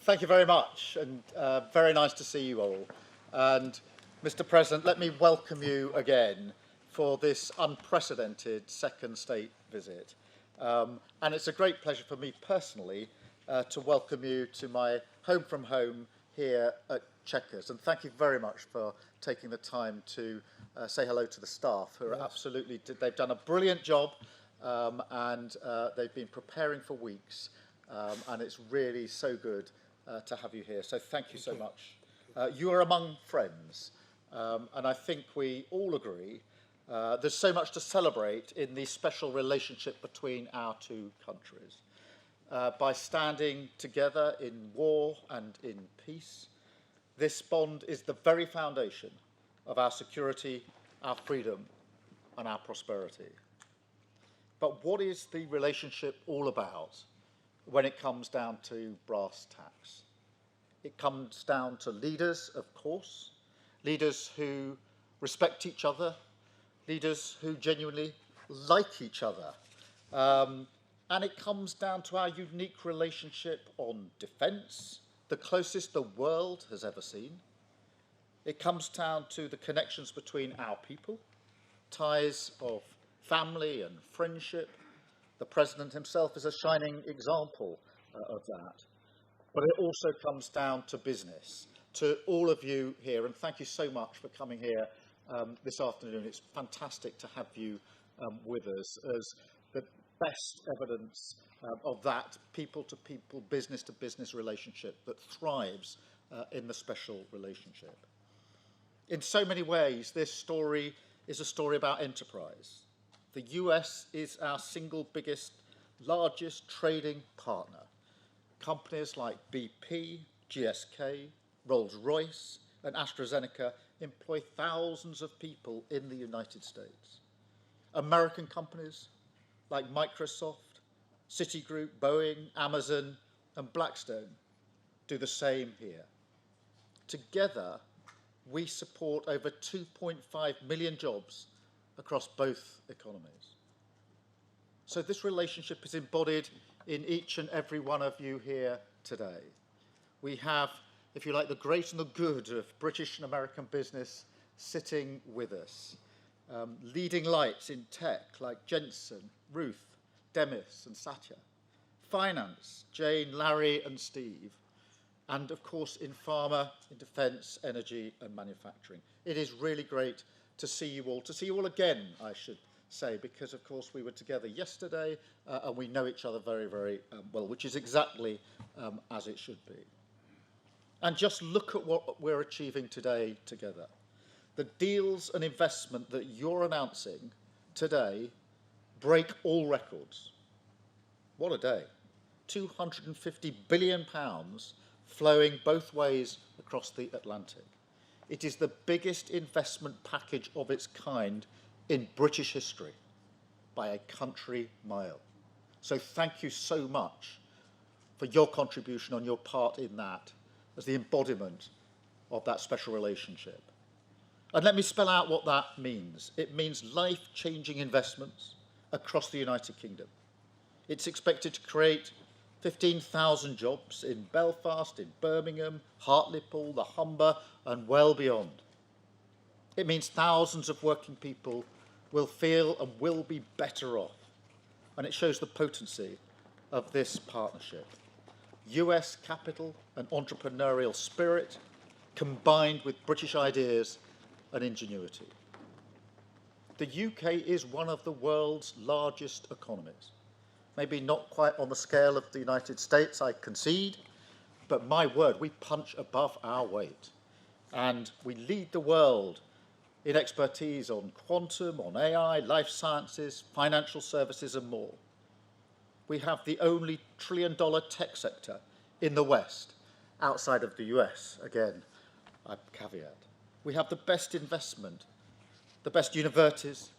Thank you very much, and very nice to see you all. And Mr. President, let me welcome you again for this unprecedented second state visit. And it's a great pleasure for me personally to welcome you to my home from home here at Chequers. And thank you very much for taking the time to say hello to the staff, who are absolutely, they've done a brilliant job, and they've been preparing for weeks. And it's really so good to have you here. So thank you so much. You are among friends, and I think we all agree there's so much to celebrate in the special relationship between our two countries. By standing together in war and in peace, this bond is the very foundation of our security, our freedom, and our prosperity. But what is the relationship all about when it comes down to brass tacks? It comes down to leaders, of course, leaders who respect each other, leaders who genuinely like each other. And it comes down to our unique relationship on defence, the closest the world has ever seen. It comes down to the connections between our people, ties of family and friendship. The President himself is a shining example of that. But it also comes down to business, to all of you here, and thank you so much for coming here this afternoon. It's fantastic to have you with us as the best evidence of that people-to-people, business-to-business relationship that thrives in the special relationship. In so many ways, this story is a story about enterprise. The US is our single biggest, largest trading partner. Companies like BP, GSK, Rolls-Royce, and AstraZeneca employ thousands of people in the United States. American companies like Microsoft, Citigroup, Boeing, Amazon, and Blackstone do the same here. Together, we support over 2.5 million jobs across both economies. So this relationship is embodied in each and every one of you here today. We have, if you like, the great and the good of British and American business sitting with us. Leading lights in tech like Jensen, Ruth, Demis and Satya. Finance, Jane, Larry and Steve. And of course in pharma, in defence, energy and manufacturing. It is really great to see you all again, I should say, because of course we were together yesterday and we know each other very, very well, which is exactly as it should be. And just look at what we're achieving today together. The deals and investment that you're announcing today break all records. What a day. £250 billion flowing both ways across the Atlantic. It is the biggest investment package of its kind in British history by a country mile. So thank you so much for your contribution on your part in that as the embodiment of that special relationship. And let me spell out what that means. It means life-changing investments across the United Kingdom. It's expected to create 15,000 jobs in Belfast, in Birmingham, Hartlepool, the Humber, and well beyond. It means thousands of working people will feel and will be better off. And it shows the potency of this partnership. US capital and entrepreneurial spirit combined with British ideas and ingenuity. The UK is one of the world's largest economies. Maybe not quite on the scale of the United States, I concede, but my word, we punch above our weight. And we lead the world in expertise on quantum, on AI, life sciences, financial services, and more. We have the only trillion-dollar tech sector in the West, outside of the US, again, I caveat. We have the best investment, the best universities,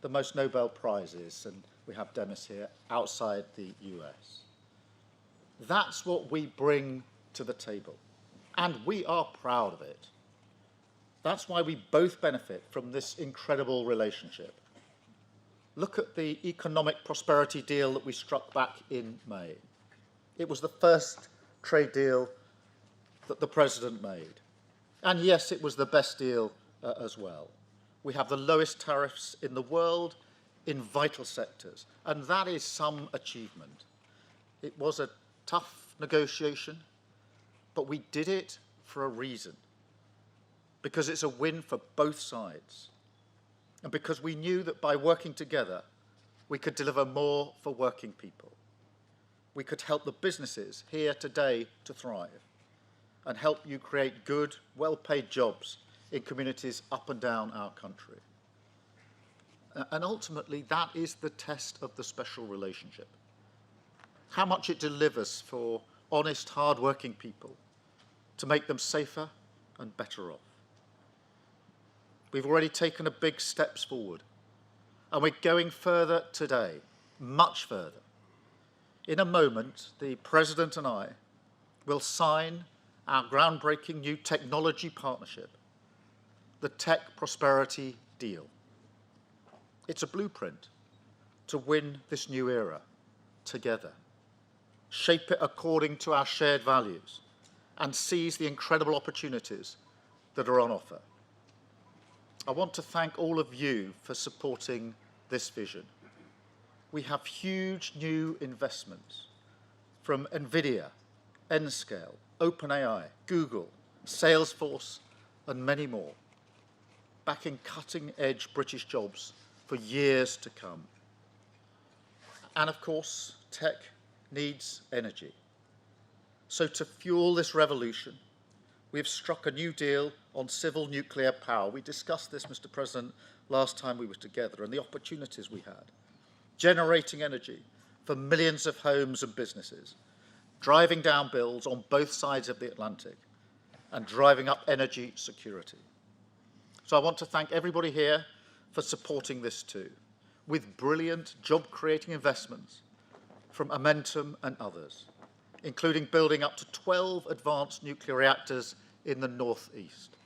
the most Nobel Prizes, and we have Demis here, outside the US. That's what we bring to the table, and we are proud of it. That's why we both benefit from this incredible relationship. Look at the economic prosperity deal that we struck back in May. It was the first trade deal that the President made. And yes, it was the best deal as well. We have the lowest tariffs in the world in vital sectors, and that is some achievement. It was a tough negotiation, but we did it for a reason, because it's a win for both sides, and because we knew that by working together, we could deliver more for working people. We could help the businesses here today to thrive and help you create good, well-paid jobs in communities up and down our country. And ultimately, that is the test of the special relationship. How much it delivers for honest, hard-working people to make them safer and better off. We've already taken a big steps forward, and we're going further today, much further. In a moment, the President and I will sign our groundbreaking new technology partnership, the Tech Prosperity Deal. It's a blueprint to win this new era together, shape it according to our shared values, and seize the incredible opportunities that are on offer. I want to thank all of you for supporting this vision. We have huge new investments from NVIDIA, Nscale, OpenAI, Google, Salesforce, and many more, backing cutting-edge British jobs for years to come. And of course, tech needs energy. So to fuel this revolution, we have struck a new deal on civil nuclear power. We discussed this, Mr. President, last time we were together, and the opportunities we had. Generating energy for millions of homes and businesses, driving down bills on both sides of the Atlantic, and driving up energy security. So I want to thank everybody here for supporting this too, with brilliant job-creating investments from Momentum and others, including building up to 12 advanced nuclear reactors in the northeast.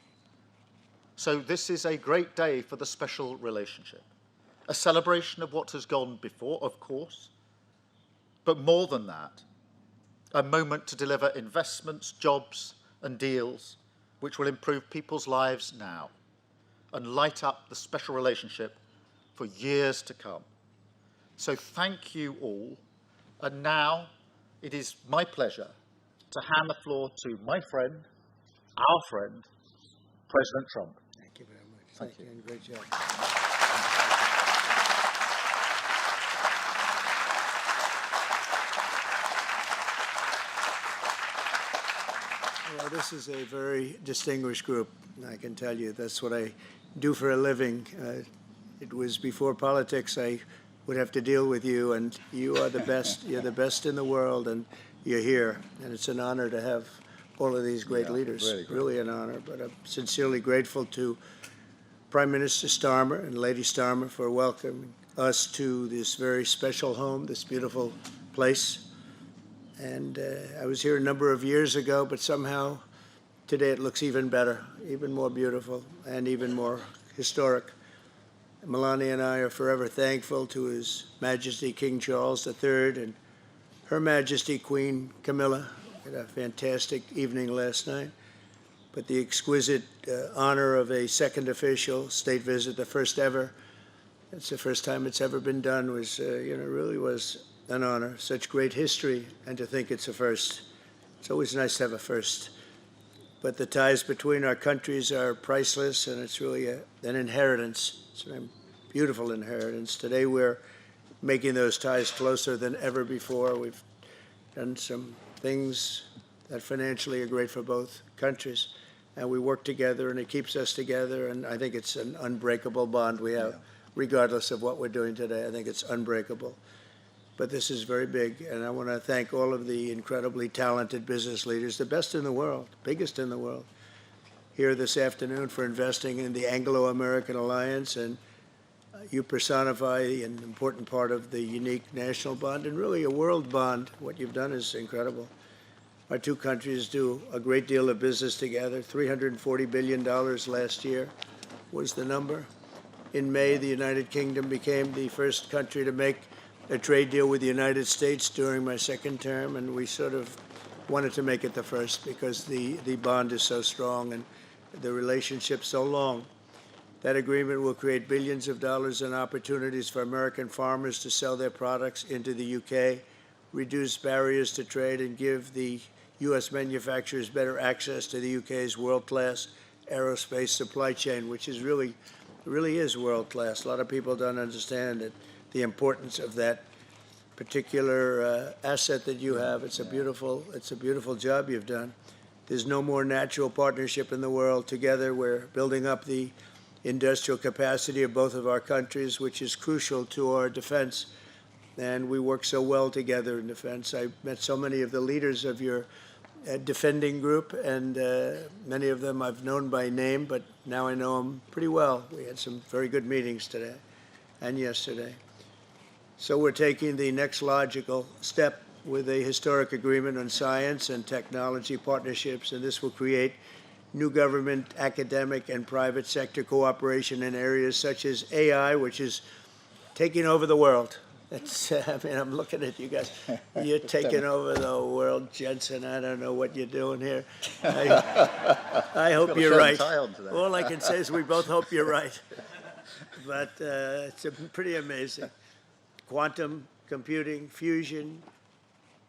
So this is a great day for the special relationship, a celebration of what has gone before, of course, but more than that, a moment to deliver investments, jobs, and deals which will improve people's lives now and light up the special relationship for years to come. So thank you all. And now it is my pleasure to hand the floor to my friend, our friend, President Trump. Thank you very much. Thank you, and great job. Well, this is a very distinguished group. I can tell you that's what I do for a living. It was before politics. I would have to deal with you, and you are the best. You're the best in the world, and you're here. And it's an honor to have all of these great leaders. Really an honor. But I'm sincerely grateful to Prime Minister Starmer and Lady Starmer for welcoming us to this very special home, this beautiful place. And I was here a number of years ago, but somehow today it looks even better, even more beautiful, and even more historic. Melania and I are forever thankful to His Majesty King Charles III and Her Majesty Queen Camilla. We had a fantastic evening last night. But the exquisite honor of a second official state visit, the first ever, it's the first time it's ever been done, was, really was an honor. Such great history, and to think it's a first. It's always nice to have a first. But the ties between our countries are priceless, and it's really an inheritance. It's a beautiful inheritance. Today we're making those ties closer than ever before. We've done some things that financially are great for both countries, and we work together, and it keeps us together, and I think it's an unbreakable bond we have, regardless of what we're doing today. I think it's unbreakable. But this is very big, and I want to thank all of the incredibly talented business leaders, the best in the world, biggest in the world, here this afternoon for investing in the Anglo-American Alliance, and you personify an important part of the unique national bond and really a world bond. What you've done is incredible. Our two countries do a great deal of business together. $340 billion last year was the number. In May, the United Kingdom became the first country to make a trade deal with the United States during my second term, and we sort of wanted to make it the first because the bond is so strong and the relationship so long. That agreement will create billions of dollars in opportunities for American farmers to sell their products into the UK, reduce barriers to trade, and give the U.S. manufacturers better access to the UK's world-class aerospace supply chain, which is really is world-class. A lot of people don't understand it, the importance of that particular asset that you have. It's a beautiful job you've done. There's no more natural partnership in the world. Together, we're building up the industrial capacity of both of our countries, which is crucial to our defense. And we work so well together in defense. I met so many of the leaders of your defending group, and many of them I've known by name, but now I know them pretty well. We had some very good meetings today and yesterday. So we're taking the next logical step with a historic agreement on science and technology partnerships, and this will create new government, academic, and private sector cooperation in areas such as AI, which is taking over the world. I mean, I'm looking at you guys. You're taking over the world, Jensen. I don't know what you're doing here. I hope you're right. All I can say is we both hope you're right. But it's pretty amazing. Quantum computing, fusion,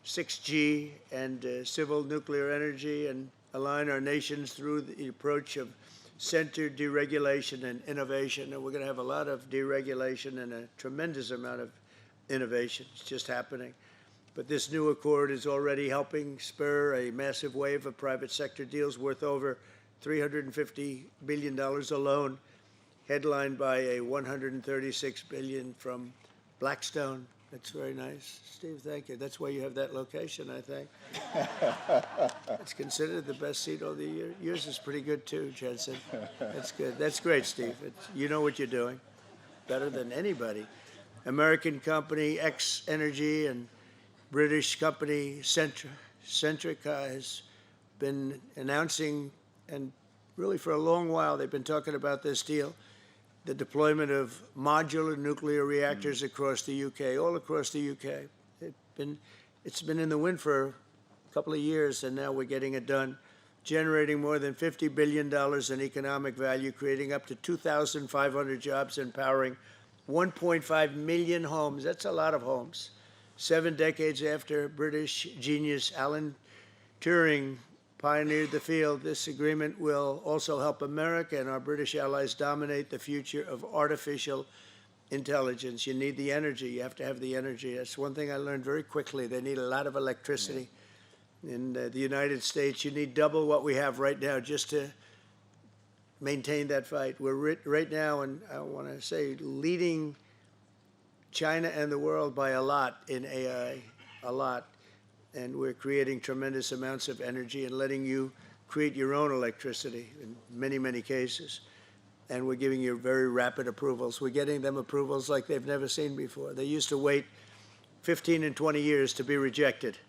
6G, and civil nuclear energy, and align our nations through the approach of centered deregulation and innovation. And we're going to have a lot of deregulation and a tremendous amount of innovation. It's just happening. But this new accord is already helping spur a massive wave of private sector deals worth over $350 billion alone, headlined by a $136 billion from Blackstone. That's very nice. Steve, thank you. That's why you have that location, I think. It's considered the best seat of the year. Yours is pretty good too, Jensen. That's good. That's great, Steve. You know what you're doing better than anybody. American company X Energy and British company Centrica has been announcing, and really for a long while they've been talking about this deal, the deployment of modular nuclear reactors across the UK, all across the UK. It's been in the wind for a couple of years, and now we're getting it done, generating more than $50 billion in economic value, creating up to 2,500 jobs, and powering 1.5 million homes. That's a lot of homes. 7 decades after British genius Alan Turing pioneered the field, this agreement will also help America and our British allies dominate the future of artificial intelligence. You need the energy. You have to have the energy. That's one thing I learned very quickly. They need a lot of electricity. Yeah. In the United States, you need double what we have right now just to maintain that fight. We're right now, and I want to say, leading China and the world by a lot in AI, a lot. And we're creating tremendous amounts of energy and letting you create your own electricity in many, many cases. And we're giving you very rapid approvals. We're getting them approvals like they've never seen before. They used to wait 15 and 20 years to be rejected.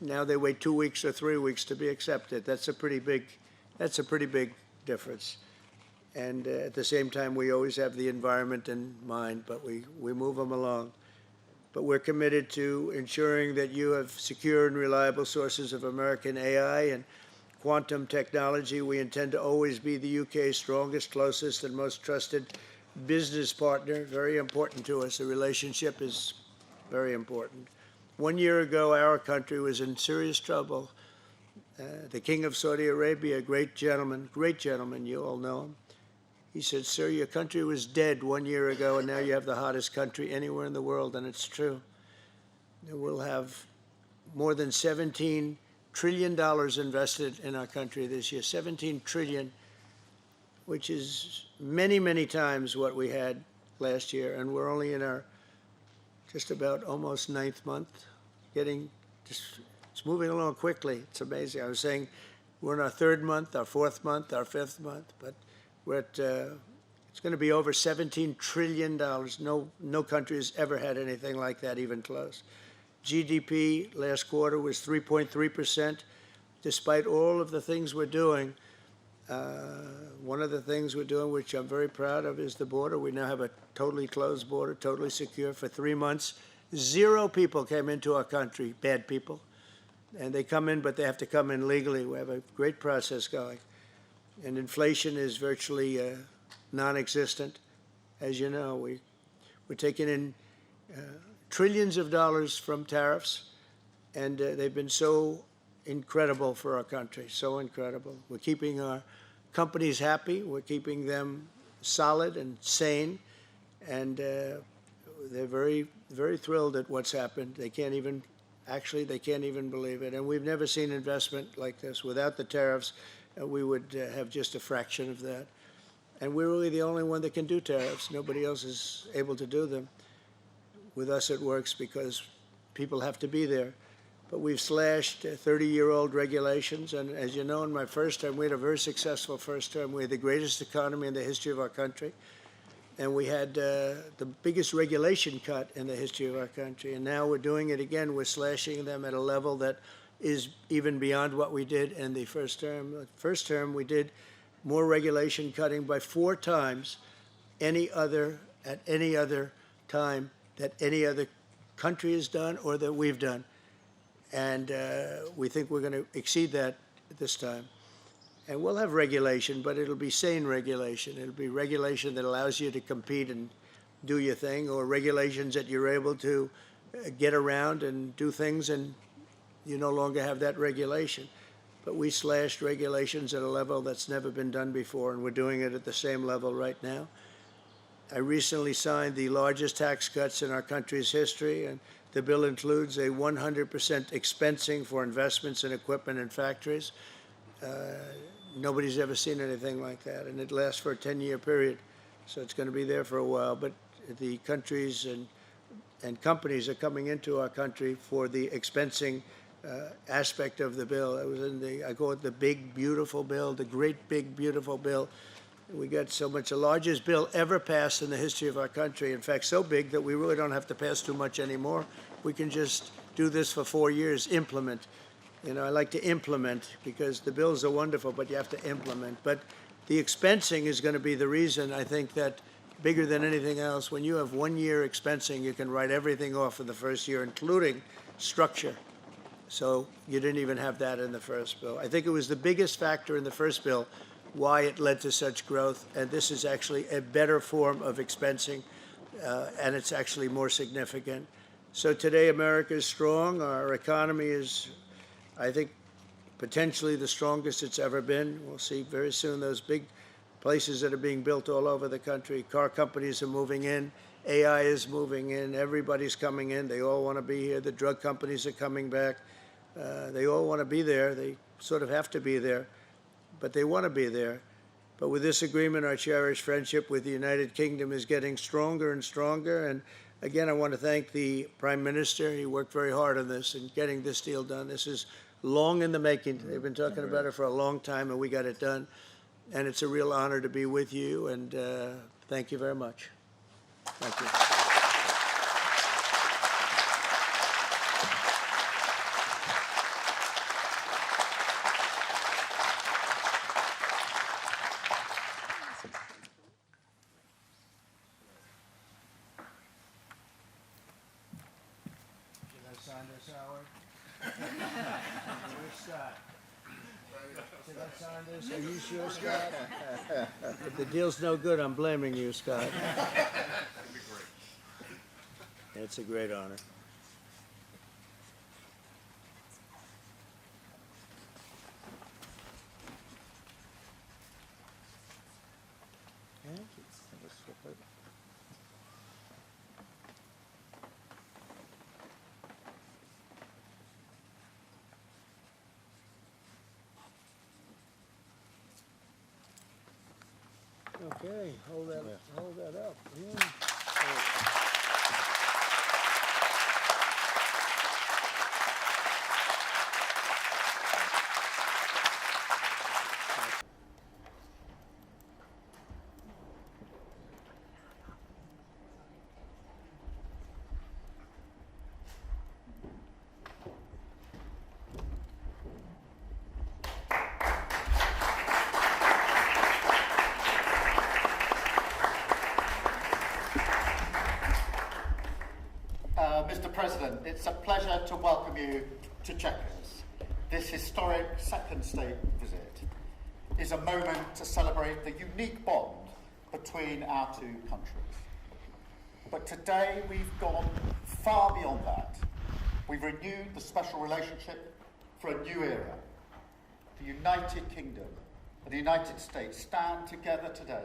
Now they wait 2 weeks or 3 weeks to be accepted. That's a pretty big difference. And at the same time, we always have the environment in mind, but we move them along. But we're committed to ensuring that you have secure and reliable sources of American AI and quantum technology. We intend to always be the UK's strongest, closest, and most trusted business partner. Very important to us. The relationship is very important. 1 year ago, our country was in serious trouble. The King of Saudi Arabia, great gentleman, you all know him. He said, "Sir, your country was dead 1 year ago, and now you have the hottest country anywhere in the world," and it's true. We'll have more than $17 trillion invested in our country this year, 17 trillion, which is many, many times what we had last year, and we're only in our just about almost 9th month, it's moving along quickly. It's amazing. I was saying we're in our 3rd month, our 4th month, our 5th month, but we're at, it's going to be over $17 trillion. No country has ever had anything like that, even close. GDP last quarter was 3.3%. Despite all of the things we're doing, one of the things we're doing, which I'm very proud of, is the border. We now have a totally closed border, totally secure for 3 months. 0 people came into our country, bad people. And they come in, but they have to come in legally. We have a great process going. And inflation is virtually non-existent. As you know, we're taking in trillions of dollars from tariffs, and they've been so incredible for our country, so incredible. We're keeping our companies happy. We're keeping them solid and sane, and they're very, very thrilled at what's happened. They can't even believe it. And we've never seen investment like this. Without the tariffs, we would have just a fraction of that. And we're really the only one that can do tariffs. Nobody else is able to do them. With us, it works because people have to be there. But we've slashed 30-year-old regulations. And as you know, in my first term, we had a very successful first term. We had the greatest economy in the history of our country. And we had the biggest regulation cut in the history of our country. And now we're doing it again. We're slashing them at a level that is even beyond what we did in the first term. The first term, we did more regulation cutting by 4 times at any other time that any other country has done or that we've done. And we think we're going to exceed that this time. And we'll have regulation, but it'll be sane regulation. It'll be regulation that allows you to compete and do your thing, or regulations that you're able to get around and do things and you no longer have that regulation. But we slashed regulations at a level that's never been done before, and we're doing it at the same level right now. I recently signed the largest tax cuts in our country's history, and the bill includes a 100% expensing for investments in equipment and factories. Nobody's ever seen anything like that, and it lasts for a 10-year period, so it's going to be there for a while. But the countries and companies are coming into our country for the expensing aspect of the bill. It was in I call it the big, beautiful bill, the great, big, beautiful bill. We got so much, the largest bill ever passed in the history of our country. In fact, so big that we really don't have to pass too much anymore. We can just do this for 4 years, implement. You know, I like to implement because the bills are wonderful, but you have to implement. But the expensing is going to be the reason, I think, that bigger than anything else, when you have 1 year expensing, you can write everything off for the first year, including structure. So you didn't even have that in the first bill. I think it was the biggest factor in the first bill why it led to such growth. And this is actually a better form of expensing, and it's actually more significant. So today, America is strong. Our economy is, I think, potentially the strongest it's ever been. We'll see very soon those big places that are being built all over the country. Car companies are moving in. AI is moving in. Everybody's coming in. They all want to be here. The drug companies are coming back. They all want to be there. They sort of have to be there, but they want to be there. But with this agreement, our cherished friendship with the United Kingdom is getting stronger and stronger. And again, I want to thank the Prime Minister. He worked very hard on this and getting this deal done. This is long in the making. They've been talking about it for a long time, and we got it done. And it's a real honor to be with you, and thank you very much. Thank you. Sign this, Howard? Where's Scott? Did I sign this? Are you sure, Scott? If the deal's no good, I'm blaming you, Scott. It's a great honor. Thank you. Okay, hold that up. Yeah. President, it's a pleasure to welcome you to Chequers. This historic second state visit is a moment to celebrate the unique bond between our two countries. But today we've gone far beyond that. We've renewed the special relationship for a new era. The United Kingdom and the United States stand together today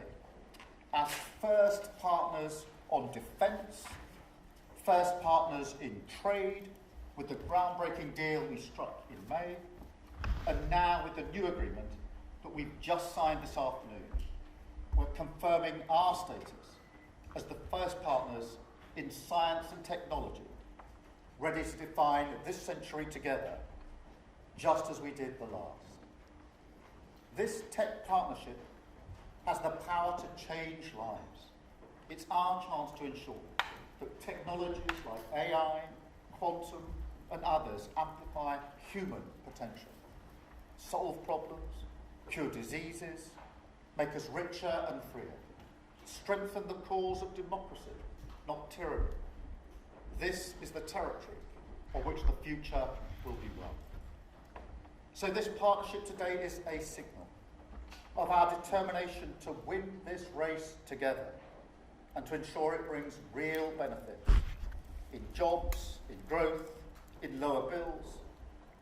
as first partners on defence, first partners in trade, with the groundbreaking deal we struck in May, and now with the new agreement that we've just signed this afternoon. We're confirming our status as the first partners in science and technology, ready to define this century together, just as we did the last. This tech partnership has the power to change lives. It's our chance to ensure that technologies like AI, quantum, and others amplify human potential, solve problems, cure diseases, make us richer and freer, strengthen the cause of democracy, not tyranny. This is the territory on which the future will be run. So this partnership today is a signal of our determination to win this race together and to ensure it brings real benefits in jobs, in growth, in lower bills,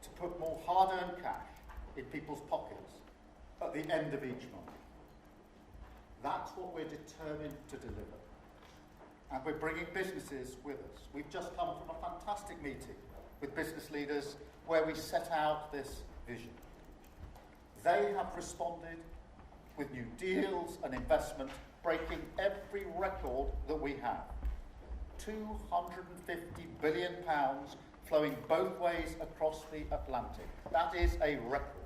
to put more hard-earned cash in people's pockets at the end of each month. That's what we're determined to deliver. And we're bringing businesses with us. We've just come from a fantastic meeting with business leaders where we set out this vision. They have responded with new deals and investment, breaking every record that we have. £250 billion flowing both ways across the Atlantic. That is a record.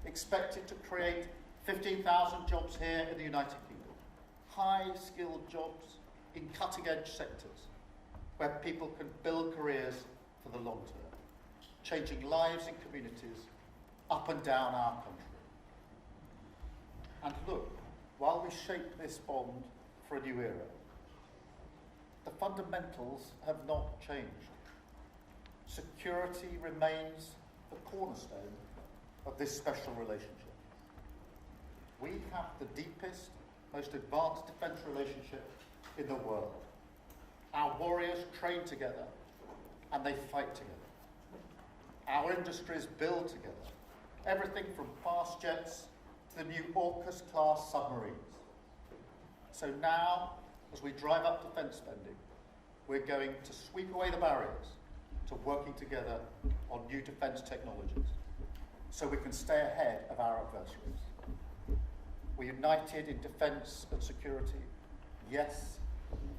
Expected to create 15,000 jobs here in the United Kingdom. High-skilled jobs in cutting-edge sectors where people can build careers for the long term, changing lives in communities up and down our country. And look, while we shape this bond for a new era, the fundamentals have not changed. Security remains the cornerstone of this special relationship. We have the deepest, most advanced defence relationship in the world. Our warriors train together and they fight together. Our industries build together. Everything from fast jets to the new AUKUS-class submarines. So now, as we drive up defence spending, we're going to sweep away the barriers to working together on new defence technologies so we can stay ahead of our adversaries. We're united in defence and security. Yes,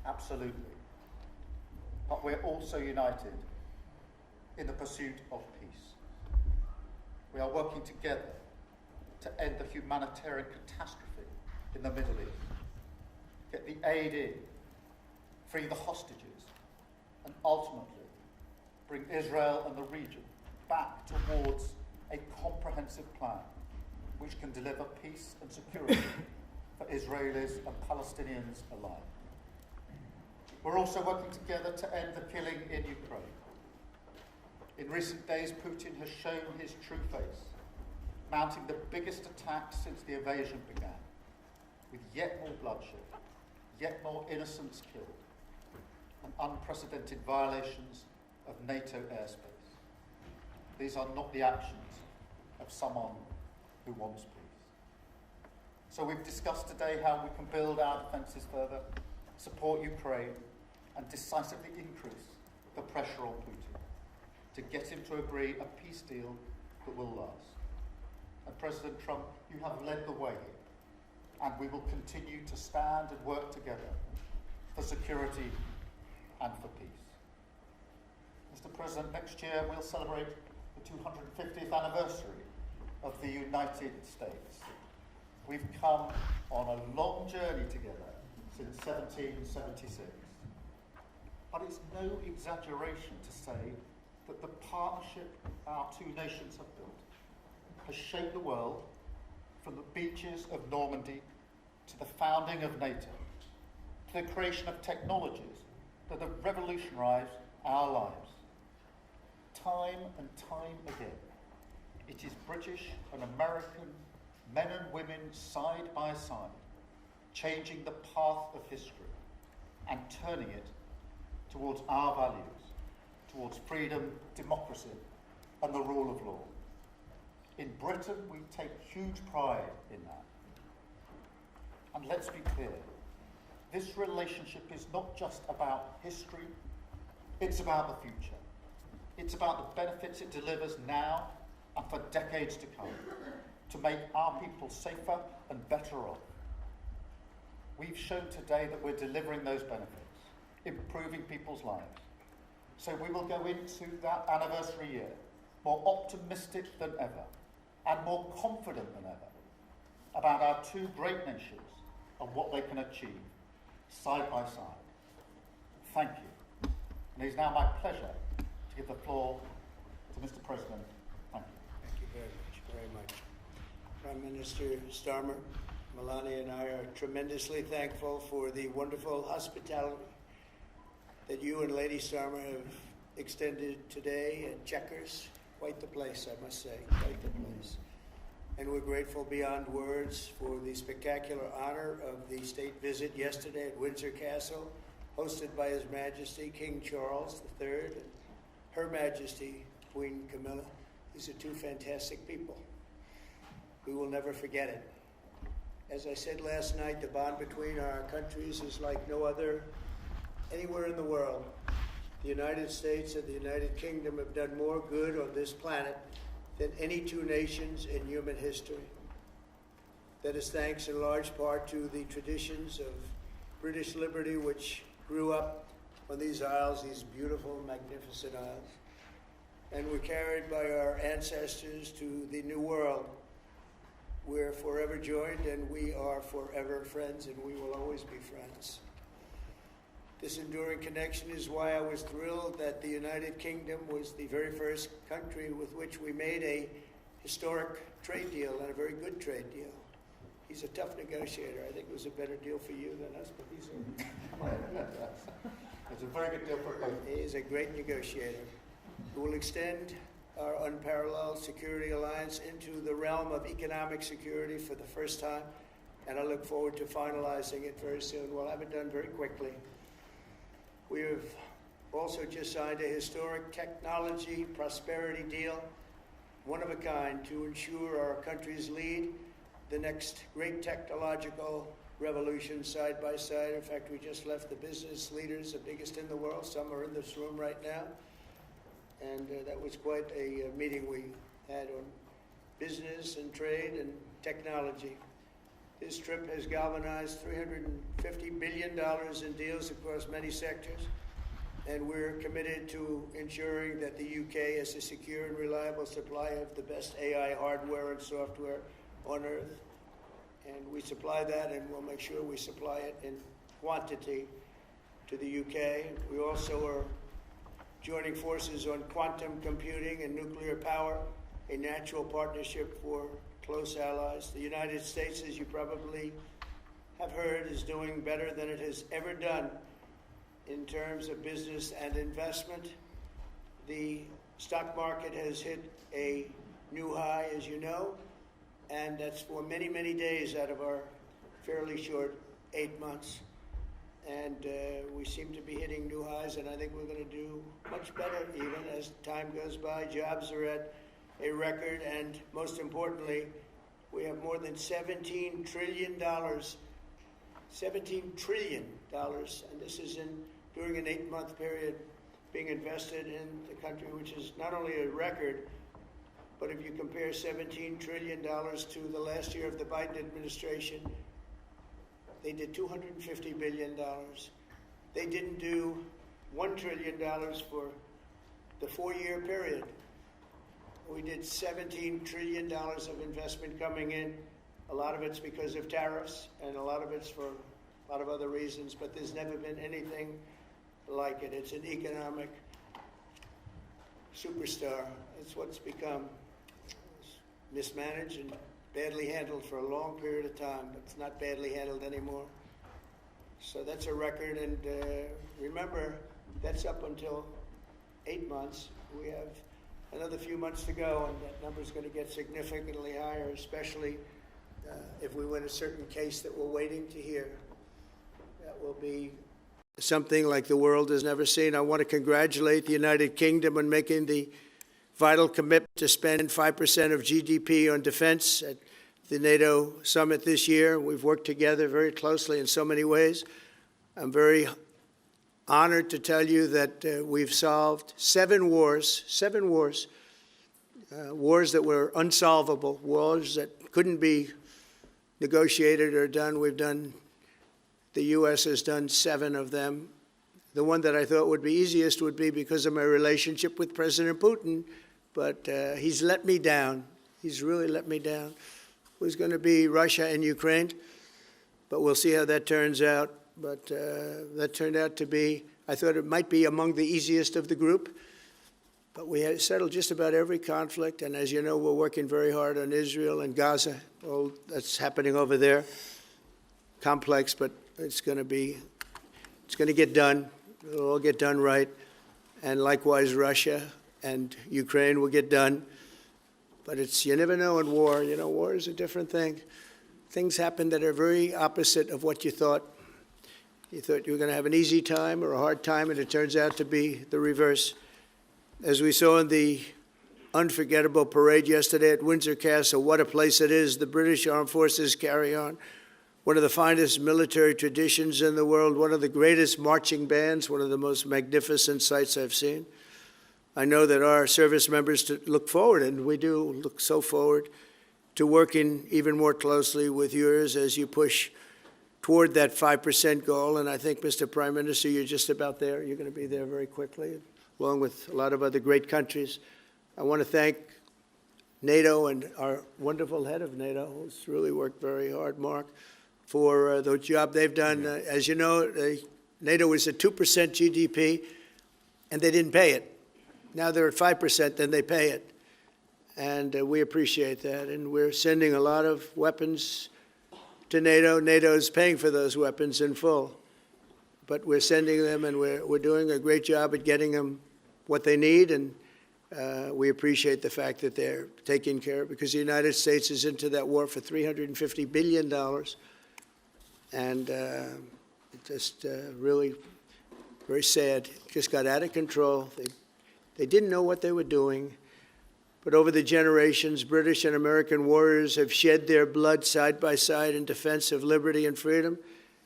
absolutely. But we're also united in the pursuit of peace. We are working together to end the humanitarian catastrophe in the Middle East, get the aid in, free the hostages, and ultimately bring Israel and the region back towards a comprehensive plan which can deliver peace and security for Israelis and Palestinians alike. We're also working together to end the killing in Ukraine. In recent days, Putin has shown his true face, mounting the biggest attack since the invasion began, with yet more bloodshed, yet more innocents killed, and unprecedented violations of NATO airspace. These are not the actions of someone who wants peace. So we've discussed today how we can build our defences further, support Ukraine, and decisively increase the pressure on Putin to get him to agree a peace deal that will last. And President Trump, you have led the way here, and we will continue to stand and work together for security and for peace. Mr. President, next year we'll celebrate the 250th anniversary of the United States. We've come on a long journey together since 1776. But it's no exaggeration to say that the partnership our two nations have built has shaped the world from the beaches of Normandy to the founding of NATO, to the creation of technologies that have revolutionised our lives. Time and time again, it is British and American men and women side by side, changing the path of history and turning it towards our values, towards freedom, democracy, and the rule of law. In Britain, we take huge pride in that. And let's be clear, this relationship is not just about history, it's about the future. It's about the benefits it delivers now and for decades to come, to make our people safer and better off. We've shown today that we're delivering those benefits, improving people's lives. So we will go into that anniversary year more optimistic than ever and more confident than ever about our two great nations and what they can achieve side by side. Thank you. And it is now my pleasure to give the floor to Mr. President. Thank you. Thank you very much. Prime Minister Starmer, Melania and I are tremendously thankful for the wonderful hospitality that you and Lady Starmer have extended today at Chequers. Quite the place, I must say, quite the place. And we're grateful beyond words for the spectacular honor of the state visit yesterday at Windsor Castle, hosted by His Majesty King Charles III and Her Majesty Queen Camilla. These are two fantastic people. We will never forget it. As I said last night, the bond between our countries is like no other anywhere in the world. The United States and the United Kingdom have done more good on this planet than any two nations in human history. That is thanks in large part to the traditions of British liberty, which grew up on these isles, these beautiful, magnificent isles, and were carried by our ancestors to the New World. We're forever joined, and we are forever friends, and we will always be friends. This enduring connection is why I was thrilled that the United Kingdom was the very first country with which we made a historic trade deal, and a very good trade deal. He's a tough negotiator. I think it was a better deal for you than us, but he's It's a very good deal for both. He is a great negotiator who will extend our unparalleled security alliance into the realm of economic security for the first time, and I look forward to finalizing it very soon. We'll have it done very quickly. We have also just signed a historic technology prosperity deal, one of a kind, to ensure our countries lead the next great technological revolution side by side. In fact, we just left the business leaders, the biggest in the world. Some are in this room right now. And that was quite a meeting we had on business and trade and technology. This trip has galvanized $350 billion in deals across many sectors, and we're committed to ensuring that the UK has a secure and reliable supply of the best AI hardware and software on Earth. And we supply that, and we'll make sure we supply it in quantity to the UK. We also are joining forces on quantum computing and nuclear power, a natural partnership for close allies. The United States, as you probably have heard, is doing better than it has ever done in terms of business and investment. The stock market has hit a new high, as you know, and that's for many, many days out of our fairly short 8 months. And we seem to be hitting new highs, and I think we're going to do much better even as time goes by. Jobs are at a record, and most importantly, we have more than $17 trillion, $17 trillion, and this is during an 8-month period being invested in the country, which is not only a record, but if you compare $17 trillion to the last year of the Biden administration, they did $250 billion. They didn't do $1 trillion for the 4-year period. We did $17 trillion of investment coming in. A lot of it's because of tariffs, and a lot of it's for a lot of other reasons, but there's never been anything like it. It's an economic superstar. It's what's become. It's mismanaged and badly handled for a long period of time, but it's not badly handled anymore. So that's a record, and remember, that's up until 8 months. We have another few months to go, and that number is going to get significantly higher, especially if we win a certain case that we're waiting to hear. That will be something like the world has never seen. I want to congratulate the United Kingdom on making the vital commitment to spend 5% of GDP on defense at the NATO summit this year. We've worked together very closely in so many ways. I'm very honored to tell you that we've solved 7 wars, wars that were unsolvable, wars that couldn't be negotiated or done. The U.S. has done 7 of them. The one that I thought would be easiest would be because of my relationship with President Putin, but he's let me down. He's really let me down. It was going to be Russia and Ukraine, but we'll see how that turns out. But that turned out to be, I thought it might be among the easiest of the group, but we had settled just about every conflict, and as you know, we're working very hard on Israel and Gaza. All that's happening over there. Complex, but it's going to get done. It'll all get done right. And likewise, Russia and Ukraine will get done. But you never know in war. You know, war is a different thing. Things happen that are very opposite of what you thought. You thought you were going to have an easy time or a hard time, and it turns out to be the reverse. As we saw in the unforgettable parade yesterday at Windsor Castle, what a place it is. The British Armed Forces carry on one of the finest military traditions in the world, one of the greatest marching bands, one of the most magnificent sights I've seen. I know that our service members look forward, and we do look so forward to working even more closely with yours as you push toward that 5% goal. And I think, Mr. Prime Minister, you're just about there. You're going to be there very quickly, along with a lot of other great countries. I want to thank NATO and our wonderful head of NATO, who's really worked very hard, Mark, for the job they've done. As you know, NATO was at 2% GDP, and they didn't pay it. Now they're at 5%, then they pay it. And we appreciate that. And we're sending a lot of weapons to NATO. NATO is paying for those weapons in full. But we're sending them, and we're doing a great job at getting them what they need. And we appreciate the fact that they're taking care of it, because the United States is into that war for $350 billion. And just really very sad. It just got out of control. They didn't know what they were doing. But over the generations, British and American warriors have shed their blood side by side in defense of liberty and freedom.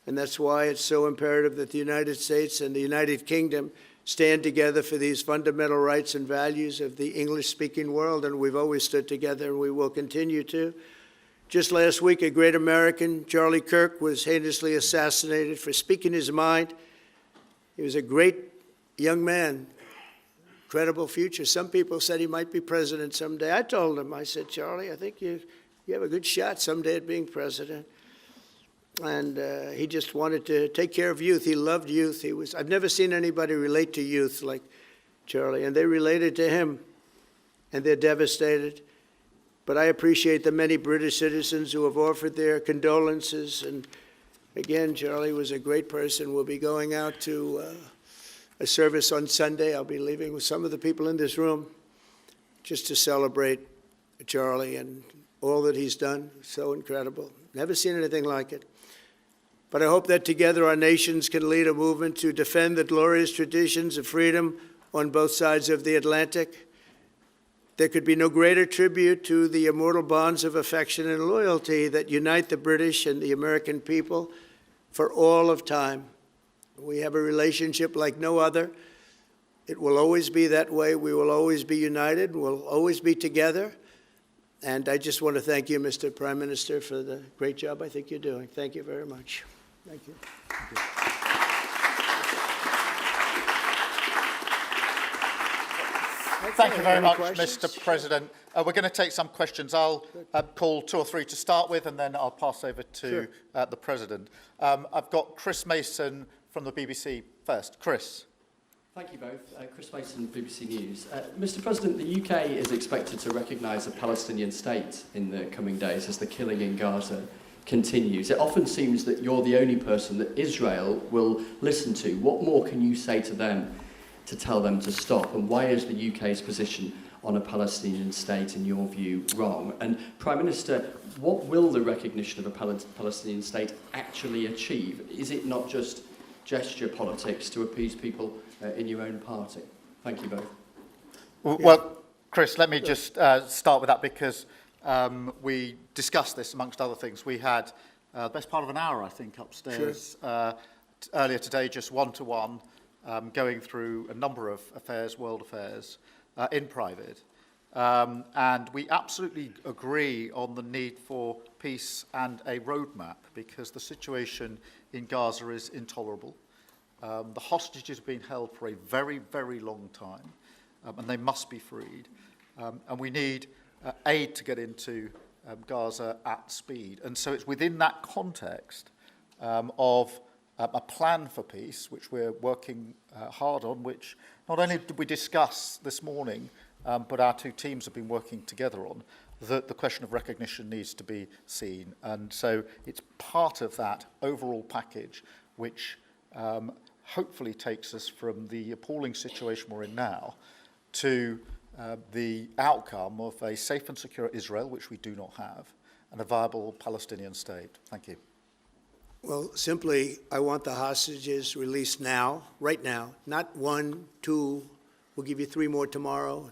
And that's why it's so imperative that the United States and the United Kingdom stand together for these fundamental rights and values of the English-speaking world. And we've always stood together, and we will continue to. Just last week, a great American, Charlie Kirk, was heinously assassinated for speaking his mind. He was a great young man, incredible future. Some people said he might be president someday. I told him, I said, Charlie, I think you have a good shot someday at being president. And he just wanted to take care of youth. He loved youth. I've never seen anybody relate to youth like Charlie, and they related to him, and they're devastated. But I appreciate the many British citizens who have offered their condolences. And again, Charlie was a great person. We'll be going out to a service on Sunday. I'll be leaving with some of the people in this room just to celebrate Charlie and all that he's done. So incredible. Never seen anything like it. But I hope that together our nations can lead a movement to defend the glorious traditions of freedom on both sides of the Atlantic. There could be no greater tribute to the immortal bonds of affection and loyalty that unite the British and the American people for all of time. We have a relationship like no other. It will always be that way. We will always be united. We'll always be together. And I just want to thank you, Mr. Prime Minister, for the great job I think you're doing. Thank you very much. Thank you. Thank you. Thank you very much, Mr. President. We're going to take some questions. I'll call 2 or 3 to start with, and then I'll pass over to the President. I've got Chris Mason from the BBC first. Chris. Thank you both. Chris Mason, BBC News. Mr. President, the UK is expected to recognise a Palestinian state in the coming days as the killing in Gaza continues. It often seems that you're the only person that Israel will listen to. What more can you say to them to tell them to stop? And why is the UK's position on a Palestinian state, in your view, wrong? And Prime Minister, what will the recognition of a Palestinian state actually achieve? Is it not just gesture politics to appease people in your own party? Thank you both. Well, Chris, let me just start with that, because we discussed this amongst other things. We had the best part of an hour, I think, upstairs earlier today, just one-to-one, going through a number of affairs, world affairs, in private. And we absolutely agree on the need for peace and a roadmap, because the situation in Gaza is intolerable. The hostages have been held for a very, very long time, and they must be freed. And we need aid to get into Gaza at speed. And so it's within that context of a plan for peace, which we're working hard on, which not only did we discuss this morning, but our two teams have been working together on, that the question of recognition needs to be seen. And so it's part of that overall package which hopefully takes us from the appalling situation we're in now to the outcome of a safe and secure Israel, which we do not have, and a viable Palestinian state. Thank you. Well, simply, I want the hostages released now, right now, not 1, 2, we'll give you 3 more tomorrow,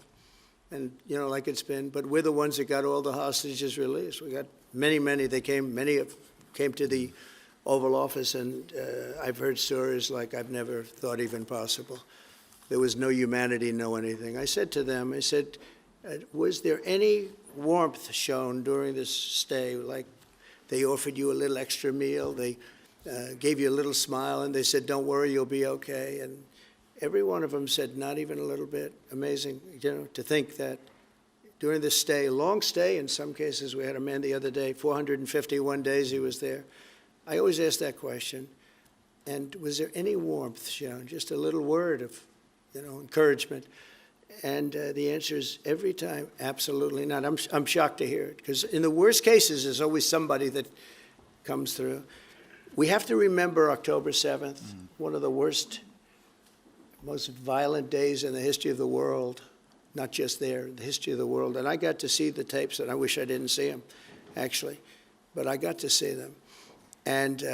and, you know, like it's been, but we're the ones that got all the hostages released. We got many, many came to the Oval Office, and I've heard stories like I've never thought even possible. There was no humanity, no anything. I said to them, I said, was there any warmth shown during this stay? Like they offered you a little extra meal, they gave you a little smile, and they said, don't worry, you'll be okay. And every one of them said, not even a little bit. Amazing, you know, to think that during this stay, long stay in some cases. We had a man the other day, 451 days he was there. I always ask that question. And was there any warmth shown? Just a little word of, you know, encouragement. And the answer is every time, absolutely not. I'm shocked to hear it, because in the worst cases, there's always somebody that comes through. We have to remember October 7th, one of the worst, most violent days in the history of the world, not just there, the history of the world. And I got to see the tapes, and I wish I didn't see them, actually, but I got to see them. And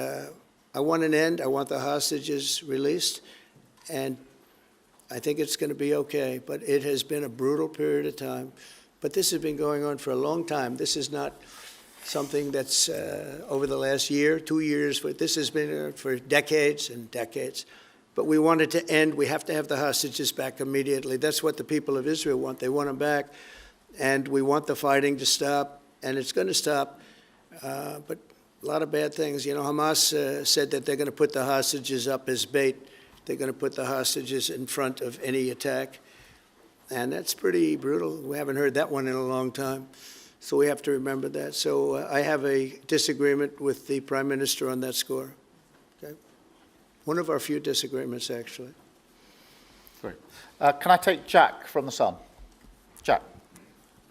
I want an end. I want the hostages released, and I think it's going to be okay. But it has been a brutal period of time. But this has been going on for a long time. This is not something that's over the last year, 2 years. But this has been for decades and decades. But we want it to end. We have to have the hostages back immediately. That's what the people of Israel want. They want them back. And we want the fighting to stop. And it's going to stop. But a lot of bad things. You know, Hamas said that they're going to put the hostages up as bait. They're going to put the hostages in front of any attack. And that's pretty brutal. We haven't heard that one in a long time. So we have to remember that. So I have a disagreement with the Prime Minister on that score. Okay? One of our few disagreements, actually. Sorry. Can I take Jack from The Sun? Jack.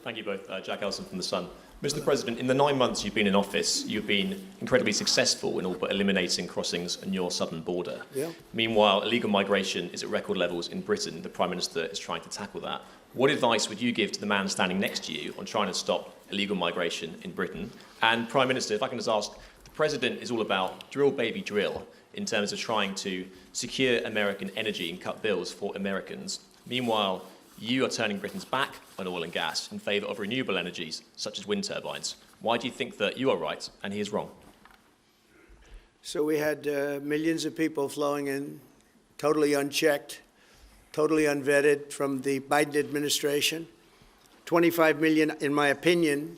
Thank you both. Jack Elson from The Sun. Mr. President, in the 9 months you've been in office, you've been incredibly successful in all but eliminating crossings on your southern border. Yeah. Meanwhile, illegal migration is at record levels in Britain. The Prime Minister is trying to tackle that. What advice would you give to the man standing next to you on trying to stop illegal migration in Britain? And Prime Minister, if I can just ask, the President is all about drill, baby, drill in terms of trying to secure American energy and cut bills for Americans. Meanwhile, you are turning Britain's back on oil and gas in favour of renewable energies, such as wind turbines. Why do you think that you are right and he is wrong? So we had millions of people flowing in, totally unchecked, totally unvetted from the Biden administration. 25 million, in my opinion,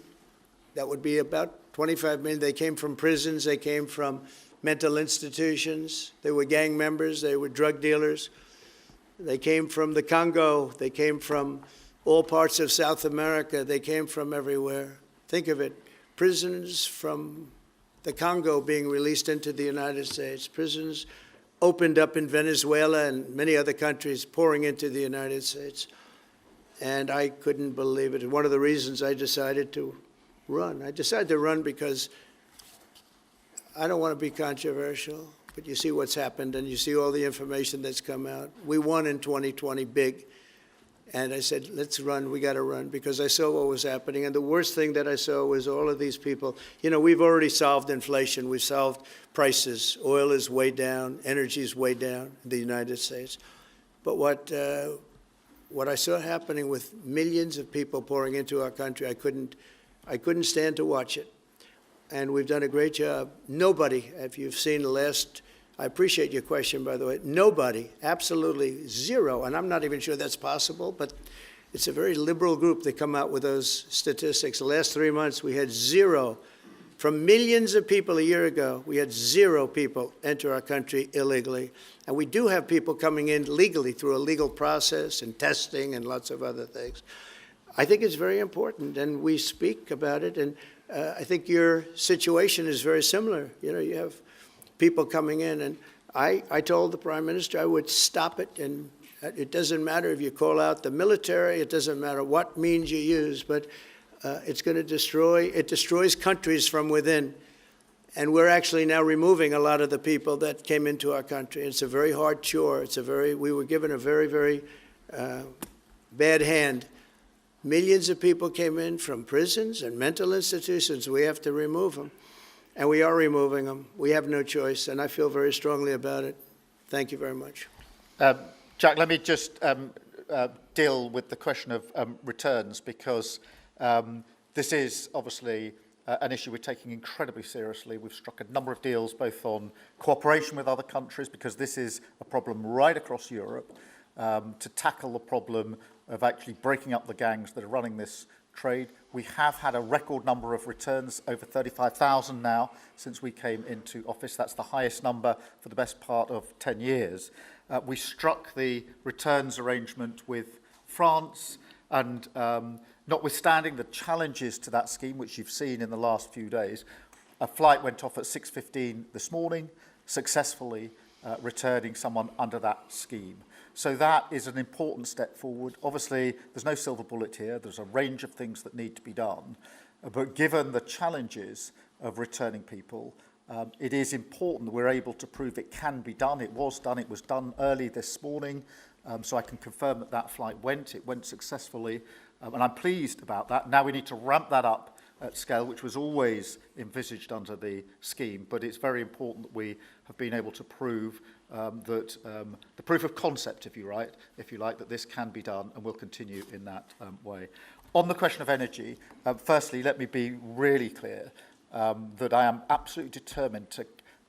that would be about 25 million. They came from prisons, they came from mental institutions, they were gang members, they were drug dealers. They came from the Congo. They came from all parts of South America. They came from everywhere. Think of it, prisons from the Congo being released into the United States. Prisons opened up in Venezuela and many other countries pouring into the United States. And I couldn't believe it. One of the reasons I decided to run. I decided to run because I don't want to be controversial, but you see what's happened, and you see all the information that's come out. We won in 2020 big, and I said, let's run, we got to run, because I saw what was happening. And the worst thing that I saw was all of these people. You know, we've already solved inflation. We've solved prices. Oil is way down. Energy is way down in the United States. But what I saw happening with millions of people pouring into our country, I couldn't stand to watch it. And we've done a great job. Nobody, if you've seen the last, I appreciate your question, by the way, nobody, absolutely zero, and I'm not even sure that's possible, but it's a very liberal group that come out with those statistics. The last 3 months, we had zero. From millions of people a year ago, we had zero people enter our country illegally. And we do have people coming in legally through a legal process and testing and lots of other things. I think it's very important, and we speak about it, and I think your situation is very similar. You know, you have people coming in, and I told the Prime Minister I would stop it, and it doesn't matter if you call out the military, it doesn't matter what means you use, but it's going to destroys countries from within. And we're actually now removing a lot of the people that came into our country. It's a very hard chore. We were given a very, very bad hand. Millions of people came in from prisons and mental institutions. We have to remove them. And we are removing them. We have no choice, and I feel very strongly about it. Thank you very much. Jack, let me just deal with the question of returns, because this is obviously an issue we're taking incredibly seriously. We've struck a number of deals both on cooperation with other countries, because this is a problem right across Europe, to tackle the problem of actually breaking up the gangs that are running this trade. We have had a record number of returns, over 35,000 now since we came into office. That's the highest number for the best part of 10 years. We struck the returns arrangement with France, and notwithstanding the challenges to that scheme, which you've seen in the last few days, a flight went off at 6:15 this morning, successfully returning someone under that scheme. So that is an important step forward. Obviously, there's no silver bullet here. There's a range of things that need to be done. But given the challenges of returning people, it is important that we're able to prove it can be done. It was done. It was done early this morning. So I can confirm that that flight went. It went successfully. And I'm pleased about that. Now we need to ramp that up at scale, which was always envisaged under the scheme. But it's very important that we have been able to prove that the proof of concept, if you like, that this can be done, and will continue in that way. On the question of energy, firstly, let me be really clear that I am absolutely determined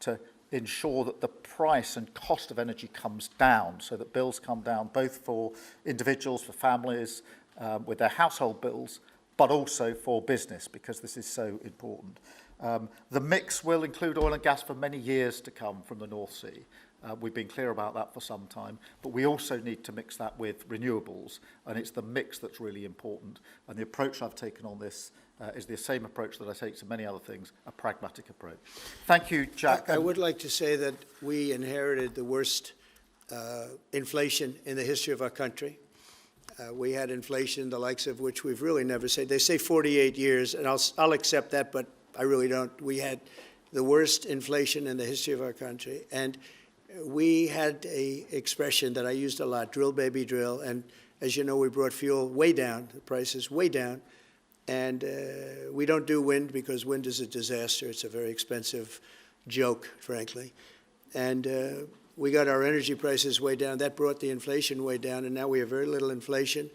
to ensure that the price and cost of energy comes down, so that bills come down both for individuals, for families, with their household bills, but also for business, because this is so important. The mix will include oil and gas for many years to come from the North Sea. We've been clear about that for some time, but we also need to mix that with renewables, and it's the mix that's really important. And the approach I've taken on this is the same approach that I take to many other things, a pragmatic approach. Thank you, Jack. I would like to say that we inherited the worst inflation in the history of our country. We had inflation, the likes of which we've really never seen. They say 48 years, and I'll accept that, but I really don't. We had the worst inflation in the history of our country. And we had a expression that I used a lot, drill, baby, drill. And as you know, we brought fuel way down, the prices way down. And we don't do wind, because wind is a disaster. It's a very expensive joke, frankly. And we got our energy prices way down. That brought the inflation way down, and now we have very little inflation,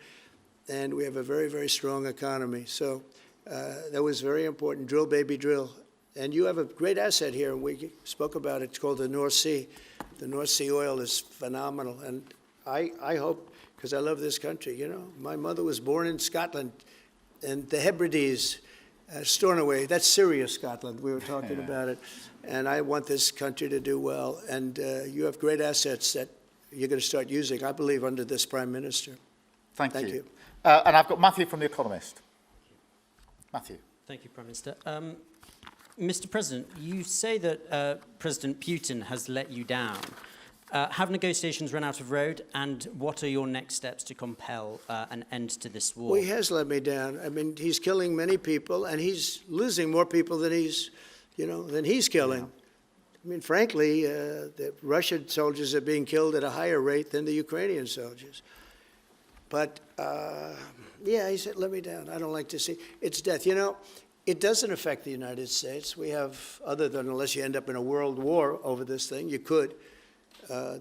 and we have a very, very strong economy. So that was very important. Drill, baby, drill. And you have a great asset here, and we spoke about it. It's called the North Sea. The North Sea oil is phenomenal, and I hope, because I love this country, you know. My mother was born in Scotland, and the Hebrides, Stornoway, that's serious Scotland. We were talking about it. And I want this country to do well. And you have great assets that you're going to start using, I believe, under this Prime Minister. Thank you. And I've got Matthew from The Economist. Matthew. Thank you, Prime Minister. Mr. President, you say that President Putin has let you down. Have negotiations run out of road, and what are your next steps to compel an end to this war? Well, he has let me down. I mean, he's killing many people, and he's losing more people than he's killing. I mean, frankly, the Russian soldiers are being killed at a higher rate than the Ukrainian soldiers. But, yeah, he said, let me down. I don't like to see. It's death. You know, it doesn't affect the United States. We have, other than unless you end up in a world war over this thing, you could.